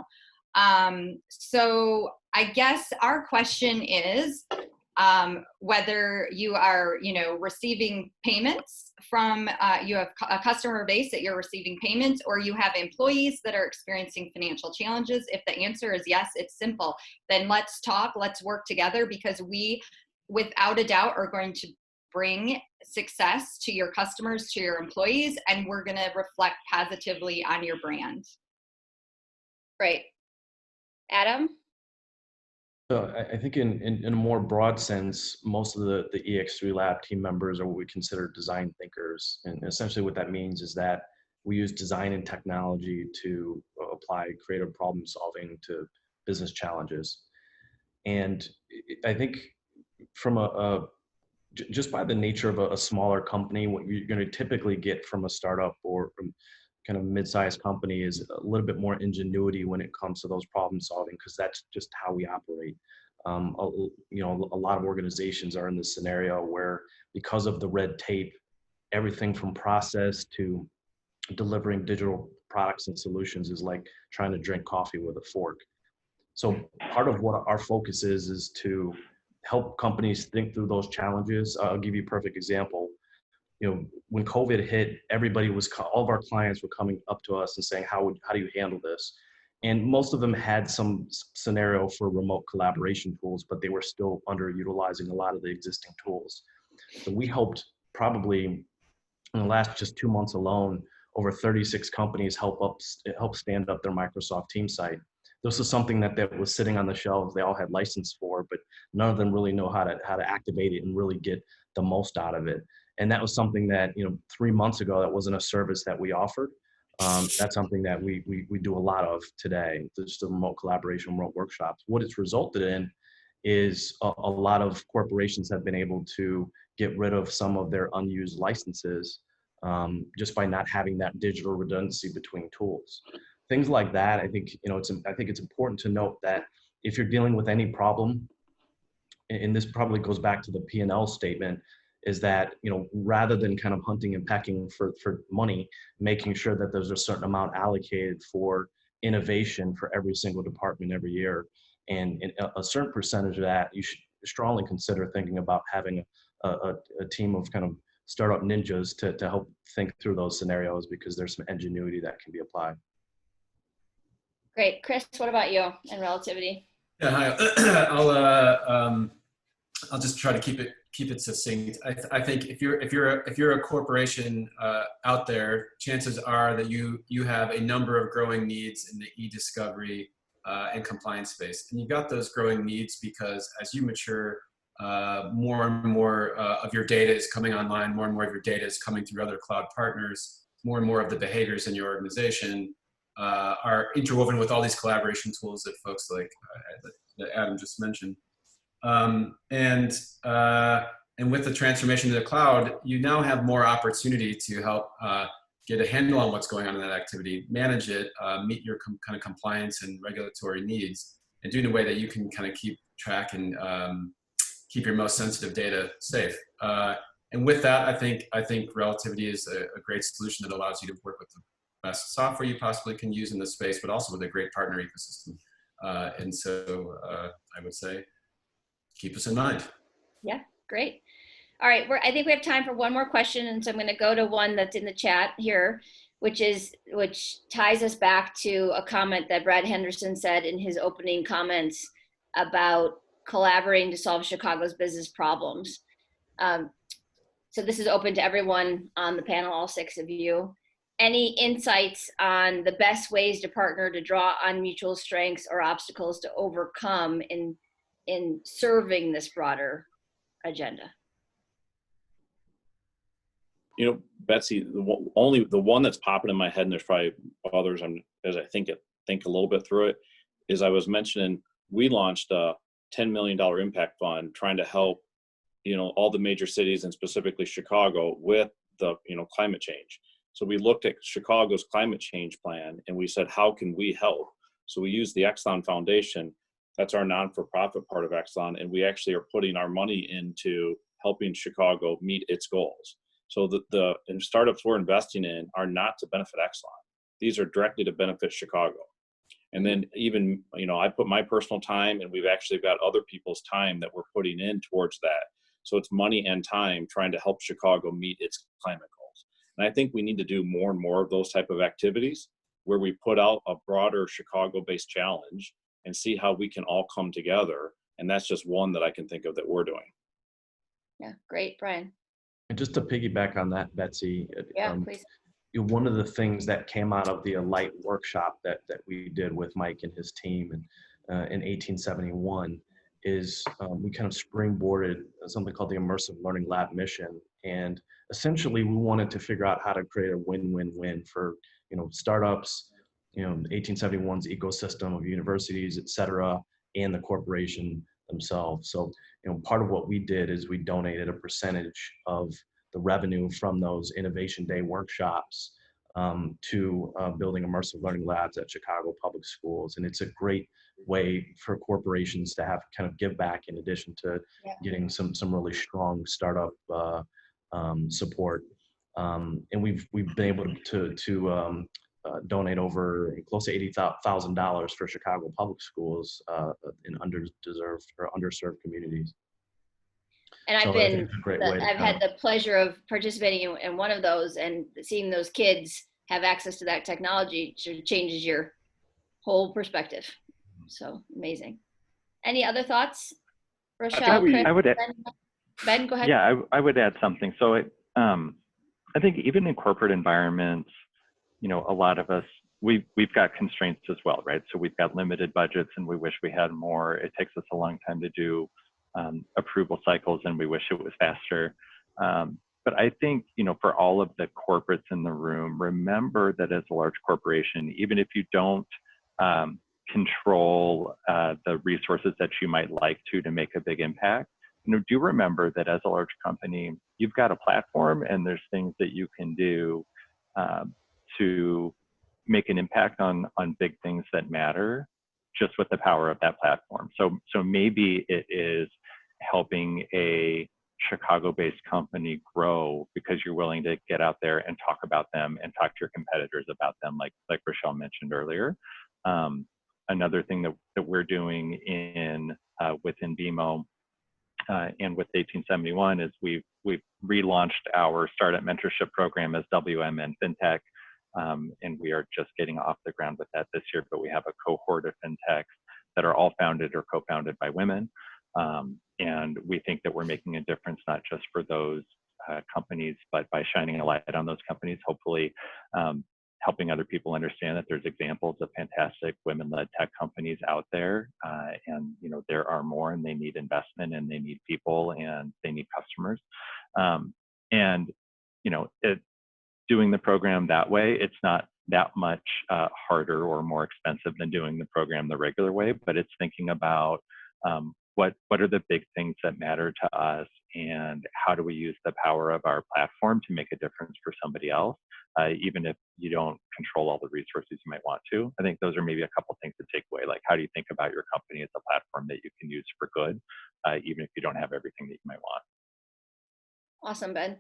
So I guess our question is, whether you are, you know, receiving payments from, you have a customer base that you're receiving payments, or you have employees that are experiencing financial challenges. If the answer is yes, it's simple. Then let's talk, let's work together, because we, without a doubt, are going to bring success to your customers, to your employees, and we're going to reflect positively on your brand. Great. Adam? So I think in a more broad sense, most of the EX3 Lab team members are what we consider design thinkers. And essentially what that means is that we use design and technology to apply creative problem solving to business challenges. And I think from just by the nature of a smaller company, what you're going to typically get from a startup or from kind of mid-sized company is a little bit more ingenuity when it comes to those problem solving, because that's just how we operate. A lot of organizations are in this scenario where, because of the red tape, everything from process to delivering digital products and solutions is like trying to drink coffee with a fork. So part of what our focus is to help companies think through those challenges. I'll give you a perfect example. When COVID hit, all of our clients were coming up to us and saying, how do you handle this? And most of them had some scenario for remote collaboration tools, but they were still underutilizing a lot of the existing tools. So we helped, probably in the last just 2 months alone, over 36 companies help stand up their Microsoft Teams site. This is something that was sitting on the shelves. They all had license for, but none of them really know how to activate it and really get the most out of it. And that was something that, 3 months ago, that wasn't a service that we offered. That's something that we do a lot of today, just the remote collaboration, remote workshops. What it's resulted in is a lot of corporations have been able to get rid of some of their unused licenses just by not having that digital redundancy between tools. Things like that, I think it's important to note that if you're dealing with any problem, and this probably goes back to the P&L statement, is that, rather than kind of hunting and pecking for money, making sure that there's a certain amount allocated for innovation for every single department every year. And a certain percentage of that, you should strongly consider thinking about having a team of kind of startup ninjas to help think through those scenarios, because there's some ingenuity that can be applied. Great. Chris, what about you and relativity? Yeah, hi. I'll just try to keep it succinct. I think if you're a corporation out there, chances are that you have a number of growing needs in the e-discovery and compliance space, and you've got those growing needs because as you mature, more and more of your data is coming online. More and more of your data is coming through other cloud partners. More and more of the behaviors in your organization are interwoven with all these collaboration tools that folks like that Adam just mentioned. And with the transformation to the cloud, you now have more opportunity to help get a handle on what's going on in that activity, manage it, meet your kind of compliance and regulatory needs, and do it in a way that you can kind of keep track and keep your most sensitive data safe. And with that, I think Relativity is a great solution that allows you to work with the best software you possibly can use in this space, but also with a great partner ecosystem. And so I would say, keep us in mind. Yeah, great. All right, I think we have time for one more question, and so I'm going to go to one that's in the chat here, which ties us back to a comment that Brad Henderson said in his opening comments about collaborating to solve Chicago's business problems. So this is open to everyone on the panel, all 6 of you. Any insights on the best ways to partner to draw on mutual strengths or obstacles to overcome in serving this broader agenda? Betsy, only the one that's popping in my head, and there's probably others as I think a little bit through it, is I was mentioning we launched a $10 million impact fund trying to help, all the major cities and specifically Chicago with the, climate change. So we looked at Chicago's climate change plan and we said, how can we help? So we used the Exxon Foundation. That's our non-for-profit part of Exxon. And we actually are putting our money into helping Chicago meet its goals. So the startups we're investing in are not to benefit Exxon. These are directly to benefit Chicago. And then even, I put my personal time, and we've actually got other people's time that we're putting in towards that. So it's money and time trying to help Chicago meet its climate goals. And I think we need to do more and more of those type of activities where we put out a broader Chicago-based challenge and see how we can all come together. And that's just one that I can think of that we're doing. Yeah, great. Brian? And just to piggyback on that, Betsy, Yeah, please. one of the things that came out of the Alight workshop that we did with Mike and his team in 1871 is we kind of springboarded something called the Immersive Learning Lab mission. And essentially we wanted to figure out how to create a win-win-win for, startups, 1871's ecosystem of universities, et cetera, and the corporation themselves. So, part of what we did is we donated a percentage of the revenue from those Innovation Day workshops to building immersive learning labs at Chicago Public Schools. And it's a great way for corporations to have kind of give back in addition to getting some really strong startup support. And we've been able to donate over close to $80,000 for Chicago Public Schools in underdeserved or underserved communities. And I've had the pleasure of participating in one of those, and seeing those kids have access to that technology changes your whole perspective. So amazing. Any other thoughts, Rochelle? Ben, go ahead. Yeah, I would add something. So I think even in corporate environments, a lot of us, we've got constraints as well, right? So we've got limited budgets and we wish we had more. It takes us a long time to do approval cycles and we wish it was faster. But I think, for all of the corporates in the room, remember that as a large corporation, even if you don't control the resources that you might like to make a big impact, do remember that as a large company, you've got a platform and there's things that you can do to make an impact on big things that matter just with the power of that platform. So maybe it is helping a Chicago-based company grow because you're willing to get out there and talk about them and talk to your competitors about them, like Rochelle mentioned earlier. Another thing that we're doing within BMO and with 1871 is we've relaunched our startup mentorship program as WMN FinTech. And we are just getting off the ground with that this year, but we have a cohort of fintechs that are all founded or co-founded by women. And we think that we're making a difference, not just for those companies, but by shining a light on those companies, hopefully helping other people understand that there's examples of fantastic women-led tech companies out there. And, there are more, and they need investment, and they need people, and they need customers. Doing the program that way, it's not that much harder or more expensive than doing the program the regular way, but it's thinking about what are the big things that matter to us, and how do we use the power of our platform to make a difference for somebody else, even if you don't control all the resources you might want to. I think those are maybe a couple things to take away, like how do you think about your company as a platform that you can use for good, even if you don't have everything that you might want. Awesome, Ben.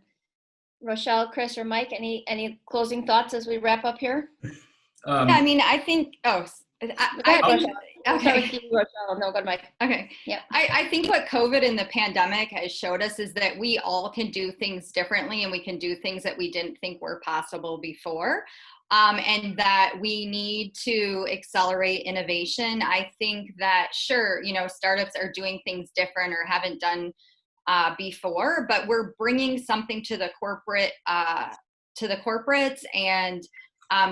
Rochelle, Chris, or Mike, any closing thoughts as we wrap up here? I think, Okay. Rochelle. No, go to Mike. Okay. Yeah. I think what COVID and the pandemic has showed us is that we all can do things differently, and we can do things that we didn't think were possible before. And that we need to accelerate innovation. I think that startups are doing things different or haven't done before, but we're bringing something to the corporates, and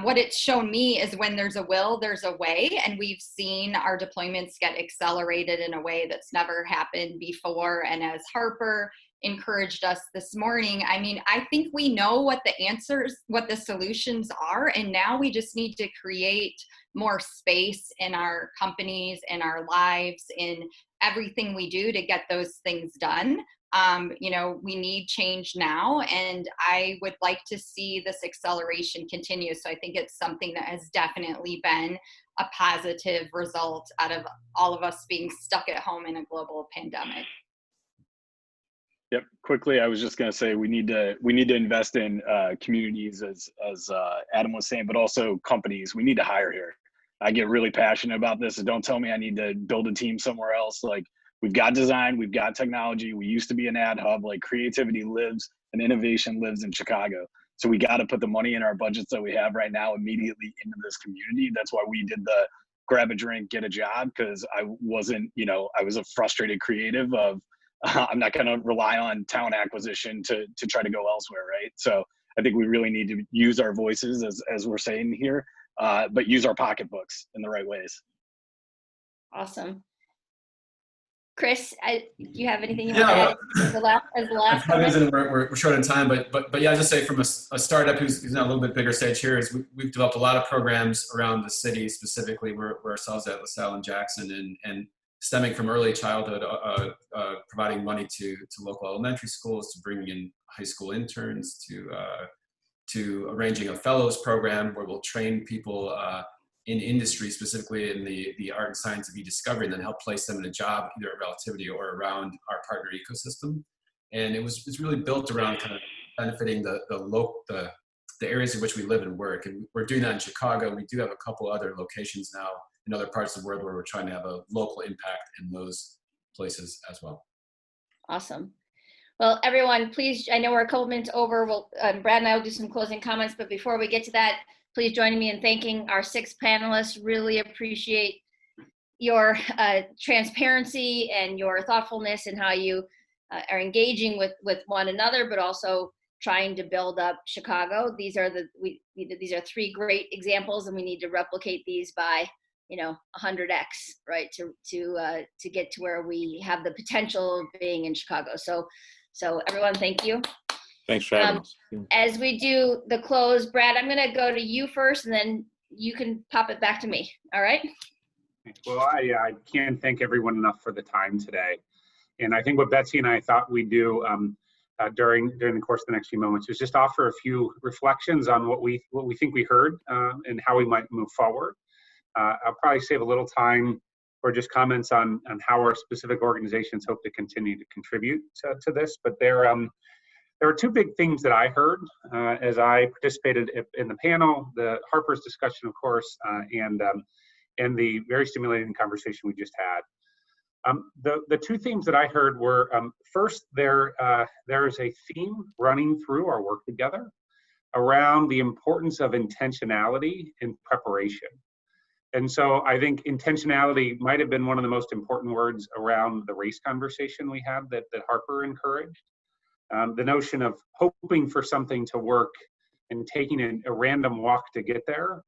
what it's shown me is when there's a will, there's a way, and we've seen our deployments get accelerated in a way that's never happened before. And as Harper encouraged us this morning, I think we know what the answers, what the solutions are, and now we just need to create more space in our companies, in our lives, in everything we do to get those things done. We need change now, and I would like to see this acceleration continue. So I think it's something that has definitely been a positive result out of all of us being stuck at home in a global pandemic. Yep. Quickly, I was just going to say we need to invest in communities, as Adam was saying, but also companies. We need to hire here. I get really passionate about this, and don't tell me I need to build a team somewhere else. Like, we've got design, we've got technology. We used to be an ad hub. Like, creativity lives and innovation lives in Chicago. So we got to put the money in our budgets that we have right now immediately into this community. That's why we did the grab a drink, get a job, because I wasn't, I was a frustrated creative of I'm not going to rely on talent acquisition to try to go elsewhere, right? So I think we really need to use our voices, as we're saying here, but use our pocketbooks in the right ways. Awesome. Chris, do you have anything you want to add as the last comment? We're short on time, but yeah, I'll just say from a startup who's now a little bit bigger stage here is we've developed a lot of programs around the city, specifically we're ourselves at LaSalle and Jackson, and stemming from early childhood, providing money to local elementary schools, to bringing in high school interns, to arranging a fellows program where we'll train people in industry, specifically in the art and science of e-discovery, and then help place them in a job either at Relativity or around our partner ecosystem. And it's really built around kind of benefiting the areas in which we live and work. And we're doing that in Chicago. We do have a couple other locations now in other parts of the world where we're trying to have a local impact in those places as well. Awesome. Well, everyone, please, I know we're a couple minutes over. Brad and I will do some closing comments, but before we get to that, please join me in thanking our 6 panelists. Really appreciate your transparency and your thoughtfulness and how you are engaging with one another, but also trying to build up Chicago. These are 3 great examples, and we need to replicate these by 100x, right, to get to where we have the potential of being in Chicago. So everyone, thank you. Thanks for having us. As we do the close, Brad, I'm going to go to you first, and then you can pop it back to me. All right? Well, I can't thank everyone enough for the time today. And I think what Betsy and I thought we'd do during the course of the next few moments is just offer a few reflections on what we think we heard and how we might move forward. I'll probably save a little time for just comments on how our specific organizations hope to continue to contribute to this. But there were 2 big themes that I heard as I participated in the panel, the Harper's discussion, of course, and the very stimulating conversation we just had. The 2 themes that I heard were, first, there is a theme running through our work together around the importance of intentionality in preparation. And so I think intentionality might have been one of the most important words around the race conversation we had that Harper encouraged. The notion of hoping for something to work and taking a random walk to get there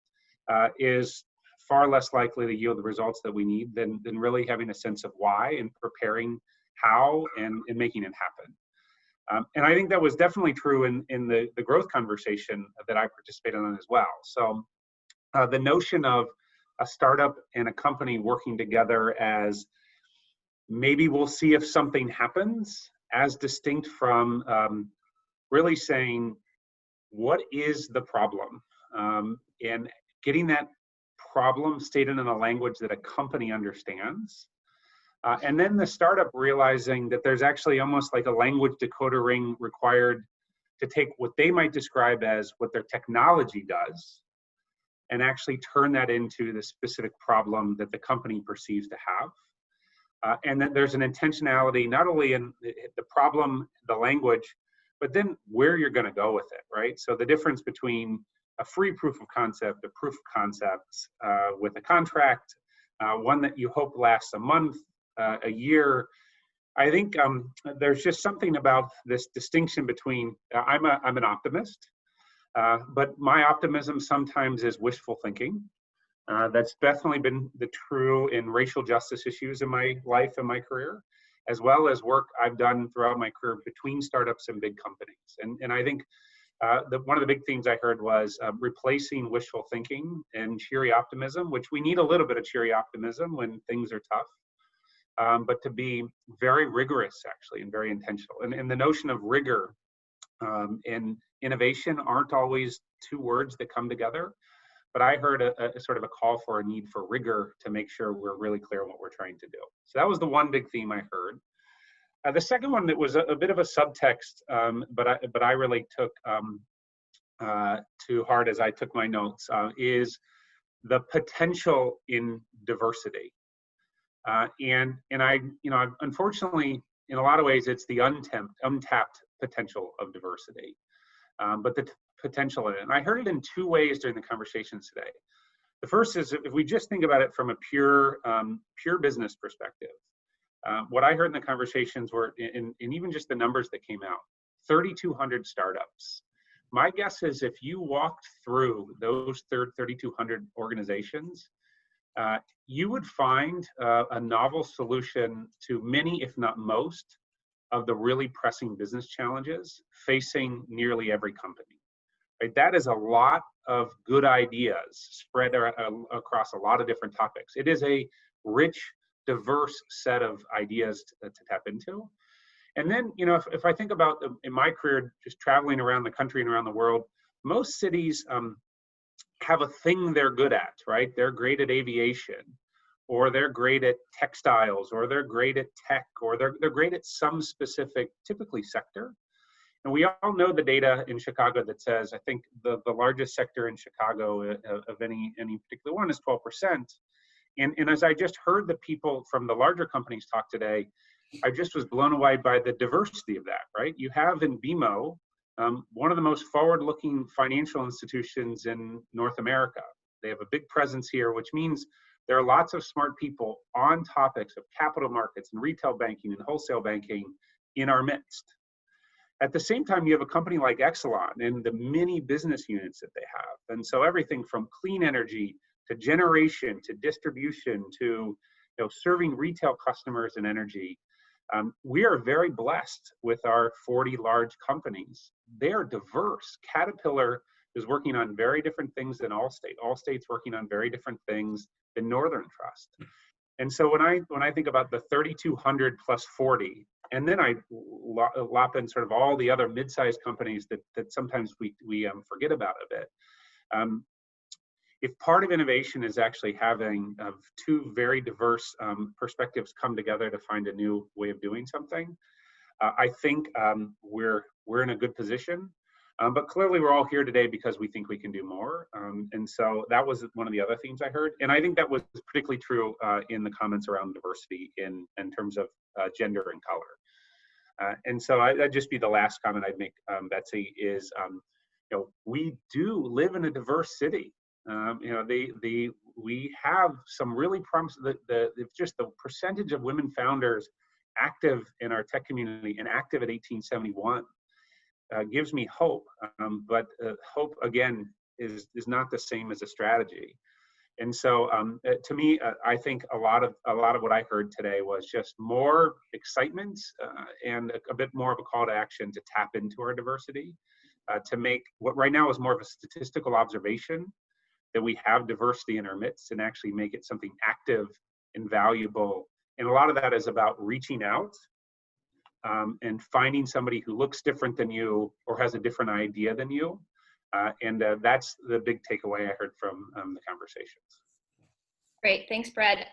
is far less likely to yield the results that we need than really having a sense of why and preparing how and making it happen. And I think that was definitely true in the growth conversation that I participated in as well. So the notion of a startup and a company working together as maybe we'll see if something happens, as distinct from really saying, what is the problem? And getting that problem stated in a language that a company understands. And then the startup realizing that there's actually almost like a language decoder ring required to take what they might describe as what their technology does and actually turn that into the specific problem that the company perceives to have. And that there's an intentionality, not only in the problem, the language, but then where you're going to go with it, right? So the difference between a free proof of concept, a proof of concept with a contract, one that you hope lasts a month, a year. I think there's just something about this distinction between, I'm an optimist, but my optimism sometimes is wishful thinking. That's definitely been true in racial justice issues in my life and my career, as well as work I've done throughout my career between startups and big companies. And I think one of the big themes I heard was replacing wishful thinking and cheery optimism, which we need a little bit of cheery optimism when things are tough, but to be very rigorous, actually, and very intentional. And the notion of rigor and innovation aren't always 2 words that come together. But I heard a sort of a call for a need for rigor to make sure we're really clear on what we're trying to do. So that was the one big theme I heard. The second one that was a bit of a subtext, but I really took to heart as I took my notes, is the potential in diversity. And I, unfortunately, in a lot of ways, it's the untapped potential of diversity. But the potential in it. And I heard it in 2 ways during the conversations today. The first is if we just think about it from a pure business perspective, What I heard in the conversations were, and even just the numbers that came out, 3,200 startups. My guess is if you walked through those 3,200 organizations, you would find a novel solution to many, if not most, of the really pressing business challenges facing nearly every company. Right? That is a lot of good ideas spread across a lot of different topics. It is a rich, diverse set of ideas to tap into. And then, you know, if I think about in my career, just traveling around the country and around the world, most cities have a thing they're good at, right? They're great at aviation, or they're great at textiles, or they're great at tech, or they're great at some specific, typically sector. And we all know the data in Chicago that says, I think the largest sector in Chicago of any particular one is 12%. And as I just heard the people from the larger companies talk today, I just was blown away by the diversity of that, right? You have in BMO, one of the most forward-looking financial institutions in North America. They have a big presence here, which means there are lots of smart people on topics of capital markets and retail banking and wholesale banking in our midst. At the same time, you have a company like Exelon and the many business units that they have. And so everything from clean energy to generation to distribution to serving retail customers and energy. We are very blessed with our 40 large companies. They are diverse. Caterpillar is working on very different things than Allstate. Allstate's working on very different things than Northern Trust. And so when I think about the 3,200 plus 40, and then I lop in sort of all the other mid-sized companies that sometimes we forget about a bit. If part of innovation is actually having two very diverse perspectives come together to find a new way of doing something, I think we're in a good position. But clearly we're all here today because we think we can do more. And so that was one of the other themes I heard. And I think that was particularly true in the comments around diversity in terms of gender and color. And so that'd just be the last comment I'd make, Betsy, is we do live in a diverse city. We have some really promising, just the percentage of women founders active in our tech community and active at 1871 gives me hope. But hope, again, is not the same as a strategy. And so to me, I think a lot of what I heard today was just more excitement and a bit more of a call to action to tap into our diversity, to make what right now is more of a statistical observation that we have diversity in our midst, and actually make it something active and valuable. And a lot of that is about reaching out and finding somebody who looks different than you or has a different idea than you. And that's the big takeaway I heard from the conversations. Great, thanks, Brad.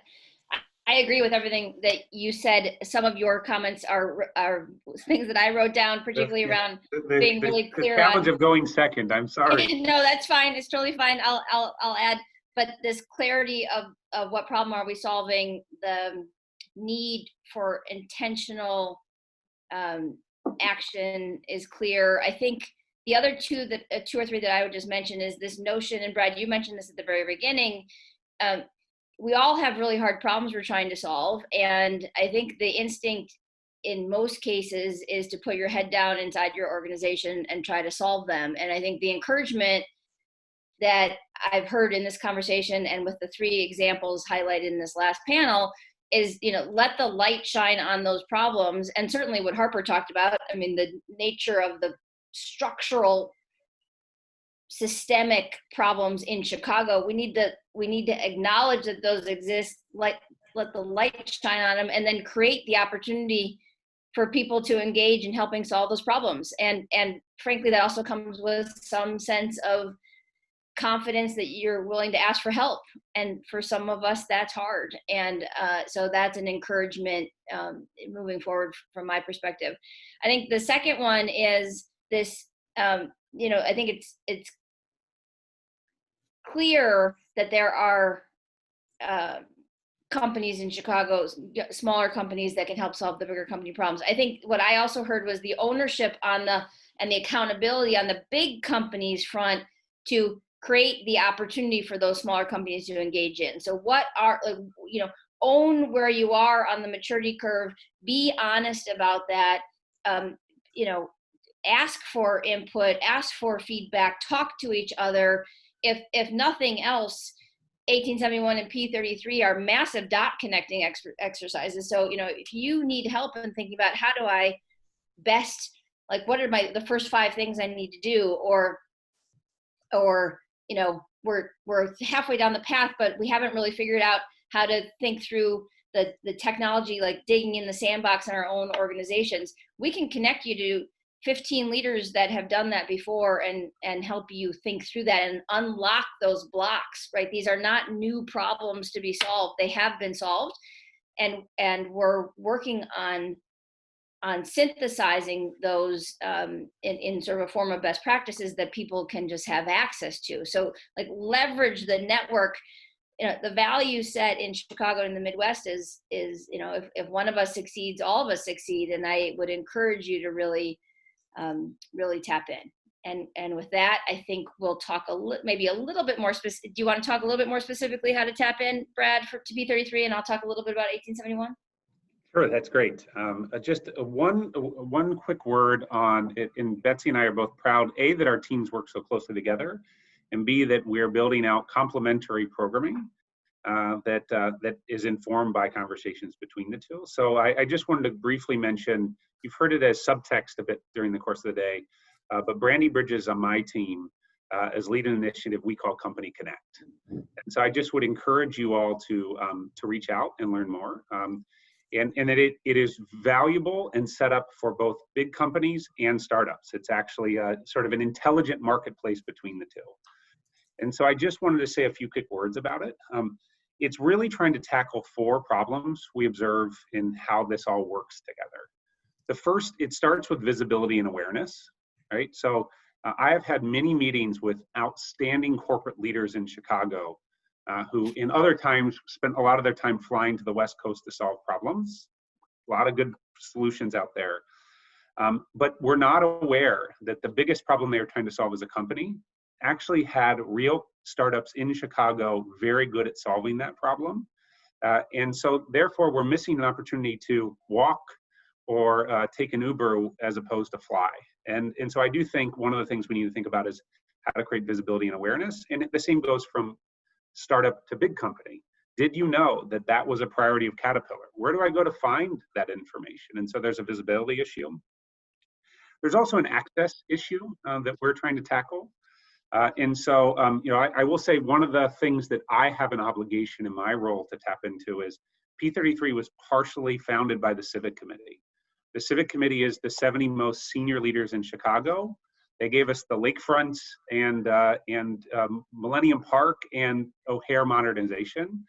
I agree with everything that you said. Some of your comments are things that I wrote down, particularly around being really clear the challenge of going second. I'm sorry. No, that's fine. It's totally fine. I'll add, but this clarity of what problem are we solving, the need for intentional action is clear. I think the other two or three that I would just mention is this notion, and Brad, you mentioned this at the very beginning. We all have really hard problems we're trying to solve. And I think the instinct in most cases is to put your head down inside your organization and try to solve them. And I think the encouragement that I've heard in this conversation and with the three examples highlighted in this last panel is, let the light shine on those problems. And certainly what Harper talked about, I mean, the nature of the structural systemic problems in Chicago, we need to acknowledge that those exist, let the light shine on them, and then create the opportunity for people to engage in helping solve those problems. And frankly, that also comes with some sense of confidence that you're willing to ask for help. And for some of us, that's hard. And so that's an encouragement moving forward from my perspective. I think the second one is this, I think it's clear that there are companies in Chicago, smaller companies that can help solve the bigger company problems. I think what I also heard was the ownership and the accountability on the big companies front to create the opportunity for those smaller companies to engage in. So what are, own where you are on the maturity curve, be honest about that, you know, ask for input, ask for feedback, talk to each other. If nothing else, 1871 and P33 are massive dot connecting exercises. So, you know, if you need help in thinking about how do I best, like, what are the first 5 things I need to do, or, you know, we're halfway down the path, but we haven't really figured out how to think through the technology, like digging in the sandbox in our own organizations. We can connect you to 15 leaders that have done that before and help you think through that and unlock those blocks, right? These are not new problems to be solved. They have been solved, and we're working on synthesizing those in sort of a form of best practices that people can just have access to. So, like, leverage the network. You know, the value set in Chicago and the Midwest is, you know, if one of us succeeds, all of us succeed. And I would encourage you to really tap in. And with that, I think we'll talk maybe a little bit more specific. Do you want to talk a little bit more specifically how to tap in, Brad, to P33, and I'll talk a little bit about 1871? Sure, that's great. Just one quick word on it, and Betsy and I are both proud, A, that our teams work so closely together, and B, that we're building out complementary programming that is informed by conversations between the two. So I just wanted to briefly mention, you've heard it as subtext a bit during the course of the day, but Brandy Bridges on my team is leading an initiative we call Company Connect. And so I just would encourage you all to reach out and learn more. And it is valuable and set up for both big companies and startups. It's actually sort of an intelligent marketplace between the two. And so I just wanted to say a few quick words about it. It's really trying to tackle 4 problems we observe in how this all works together. The first, it starts with visibility and awareness, right? So I have had many meetings with outstanding corporate leaders in Chicago who in other times spent a lot of their time flying to the West Coast to solve problems. A lot of good solutions out there. But we're not aware that the biggest problem they were trying to solve as a company actually had real startups in Chicago very good at solving that problem. And so therefore we're missing an opportunity to walk or take an Uber as opposed to fly. And so I do think one of the things we need to think about is how to create visibility and awareness. And the same goes from startup to big company. Did you know that that was a priority of Caterpillar? Where do I go to find that information? And so there's a visibility issue. There's also an access issue that we're trying to tackle. And so, you know, I will say one of the things that I have an obligation in my role to tap into is P33 was partially founded by the Civic Committee. The Civic Committee is the 70 most senior leaders in Chicago. They gave us the lakefront and Millennium Park and O'Hare modernization.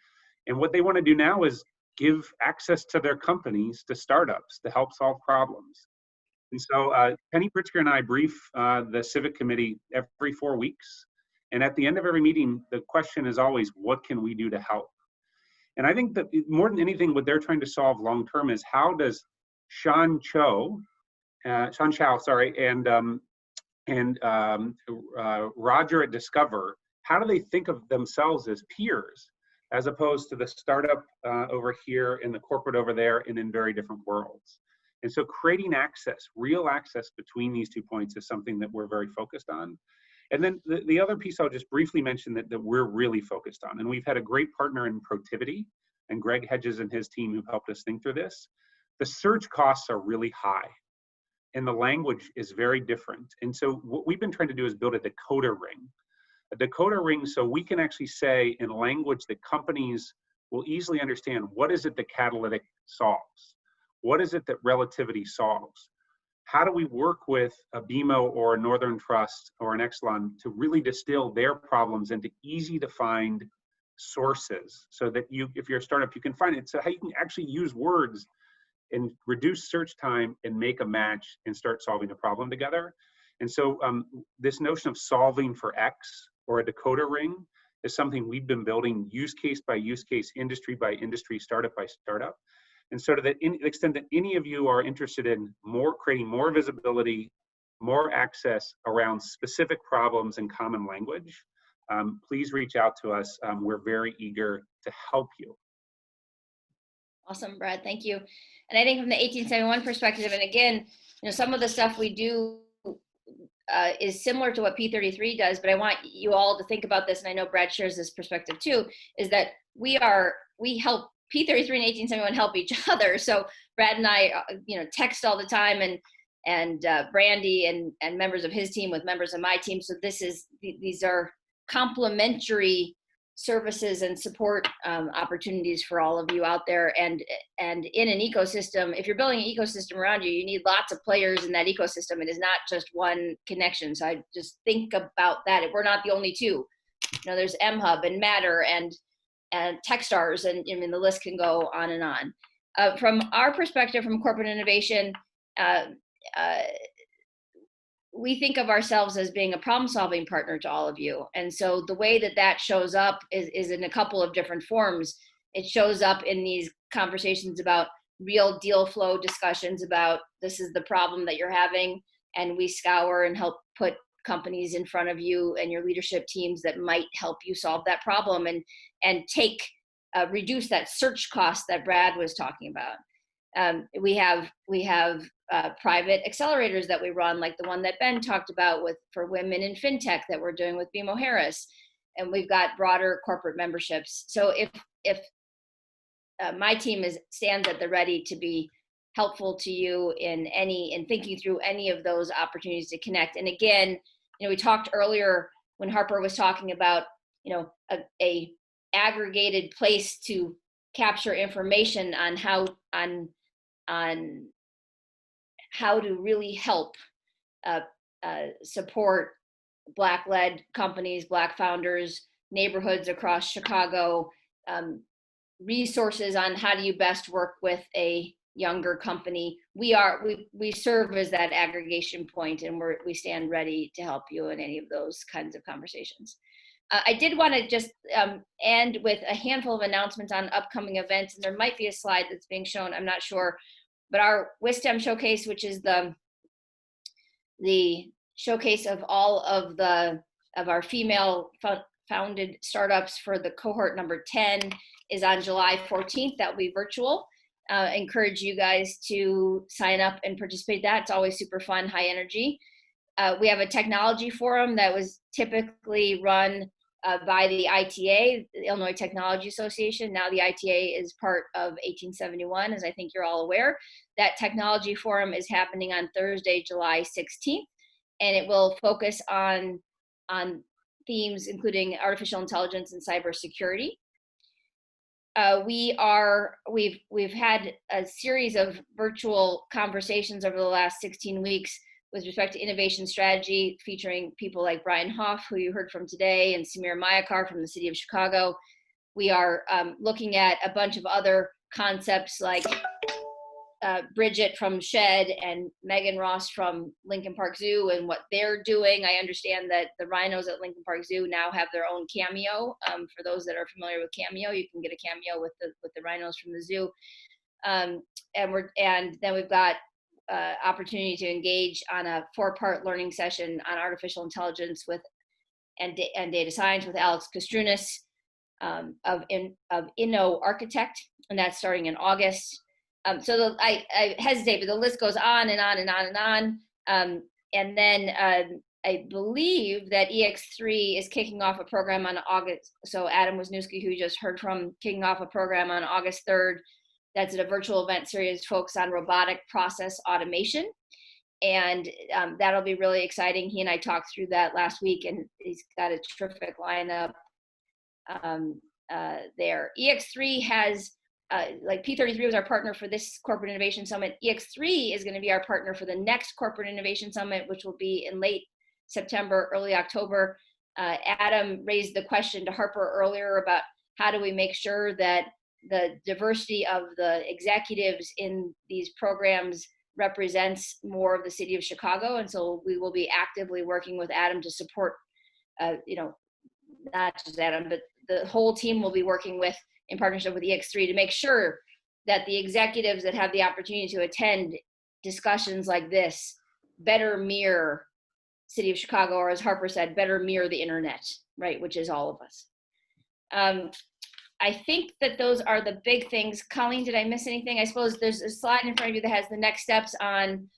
And what they want to do now is give access to their companies to startups to help solve problems. And so Penny Pritzker and I brief the Civic Committee every 4 weeks. And at the end of every meeting, the question is always, what can we do to help? And I think that more than anything, what they're trying to solve long-term is how does Sean Chow, and Roger at Discover, how do they think of themselves as peers as opposed to the startup over here and the corporate over there and in very different worlds? And so creating access, real access between these 2 points is something that we're very focused on. And then the other piece I'll just briefly mention that we're really focused on, and we've had a great partner in Protivity, and Greg Hedges and his team who helped us think through this. The search costs are really high, and the language is very different. And so what we've been trying to do is build a decoder ring. A decoder ring so we can actually say in language that companies will easily understand, what is it that catalytic solves? What is it that relativity solves? How do we work with a BMO or a Northern Trust or an Exelon to really distill their problems into easy to find sources so that you, if you're a startup, you can find it. So how you can actually use words and reduce search time and make a match and start solving a problem together. And so this notion of solving for X or a decoder ring is something we've been building use case by use case, industry by industry, startup by startup. And so to the extent that any of you are interested in creating more visibility, more access around specific problems and common language, please reach out to us. We're very eager to help you. Awesome, Brad. Thank you. And I think from the 1871 perspective, and again, some of the stuff we do is similar to what P33 does, but I want you all to think about this, and I know Brad shares this perspective too, is that we help P33 and 1871 help each other. So Brad and I, text all the time, and Brandy and members of his team with members of my team. So these are complementary services and support opportunities for all of you out there. And in an ecosystem, if you're building an ecosystem around you, you need lots of players in that ecosystem. It is not just one connection. So I just think about that. We're not the only two. There's MHub and Matter and Techstars, and the list can go on and on. From our perspective, from corporate innovation, we think of ourselves as being a problem-solving partner to all of you. And so the way that shows up is in a couple of different forms. It shows up in these conversations about real deal flow discussions about this is the problem that you're having, and we scour and help put companies in front of you and your leadership teams that might help you solve that problem and reduce that search cost that Brad was talking about. We have private accelerators that we run, like the one that Ben talked about for women in fintech that we're doing with BMO Harris, and we've got broader corporate memberships. So if my team stands at the ready to be helpful to you in thinking through any of those opportunities to connect. And again, we talked earlier when Harper was talking about a aggregated place to capture information on how to really help support Black-led companies, Black founders, neighborhoods across Chicago, resources on how do you best work with a younger company. We serve as that aggregation point, and we stand ready to help you in any of those kinds of conversations. I did want to just end with a handful of announcements on upcoming events, and there might be a slide that's being shown, I'm not sure, but our Wisdom Showcase, which is the showcase of all of our female founded startups for the cohort number 10, is on July 14th. That will be virtual. Encourage you guys to sign up and participate in that. It's always super fun, high energy. We have a technology forum that was typically run by the ITA, the Illinois Technology Association. Now the ITA is part of 1871, as I think you're all aware. That technology forum is happening on Thursday, July 16th, and it will focus on themes including artificial intelligence and cybersecurity. We've had a series of virtual conversations over the last 16 weeks with respect to innovation strategy, featuring people like Brian Hoff, who you heard from today, and Samir Mayakar from the city of Chicago. We are looking at a bunch of other concepts like Bridget from Shed and Megan Ross from Lincoln Park Zoo and what they're doing. I understand that the rhinos at Lincoln Park Zoo now have their own cameo. For those that are familiar with Cameo, you can get a cameo with the rhinos from the zoo. And then we've got opportunity to engage on a 4-part learning session on artificial intelligence and data science with Alex Kostrunas of Inno Architect, and that's starting in August. So I hesitate, but the list goes on and on and on and on. And then I believe that EX3 is kicking off a program on August. So Adam Wisniewski, who you just heard from, kicking off a program on August 3rd. That's at a virtual event series focused on robotic process automation. And that'll be really exciting. He and I talked through that last week, and he's got a terrific lineup there. EX3 has, like P33 was our partner for this Corporate Innovation Summit. EX3 is going to be our partner for the next Corporate Innovation Summit, which will be in late September, early October. Adam raised the question to Harper earlier about how do we make sure that the diversity of the executives in these programs represents more of the city of Chicago. And so we will be actively working with Adam to support, not just Adam, but the whole team will be working in partnership with EX3 to make sure that the executives that have the opportunity to attend discussions like this better mirror city of Chicago, or as Harper said, better mirror the internet, right, which is all of us. I think that those are the big things. Colleen, did I miss anything? I suppose there's a slide in front of you that has the next steps on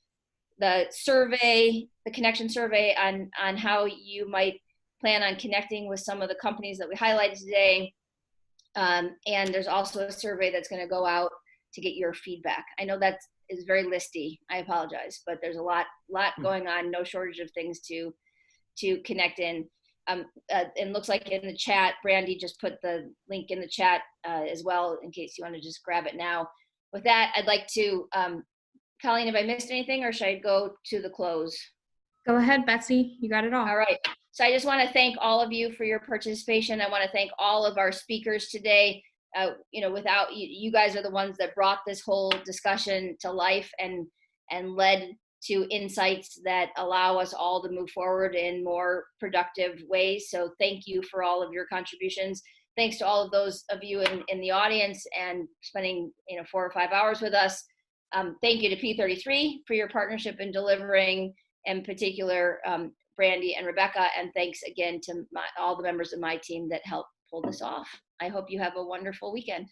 the survey, the connection survey on how you might plan on connecting with some of the companies that we highlighted today. And there's also a survey that's going to go out to get your feedback. I know that is very listy. I apologize, but there's a lot going on. No shortage of things to connect in. And looks like in the chat, Brandy just put the link in the chat as well, in case you want to just grab it now. With that, I'd like to, Colleen, have I missed anything, or should I go to the close? Go ahead, Betsy. You got it all. All right. So I just want to thank all of you for your participation. I want to thank all of our speakers today. Without you guys are the ones that brought this whole discussion to life and led to insights that allow us all to move forward in more productive ways. So thank you for all of your contributions. Thanks to all of those of you in the audience and spending 4 or 5 hours with us. Thank you to P33 for your partnership in delivering, in particular, Brandy and Rebecca, and thanks again to all the members of my team that helped pull this off. I hope you have a wonderful weekend.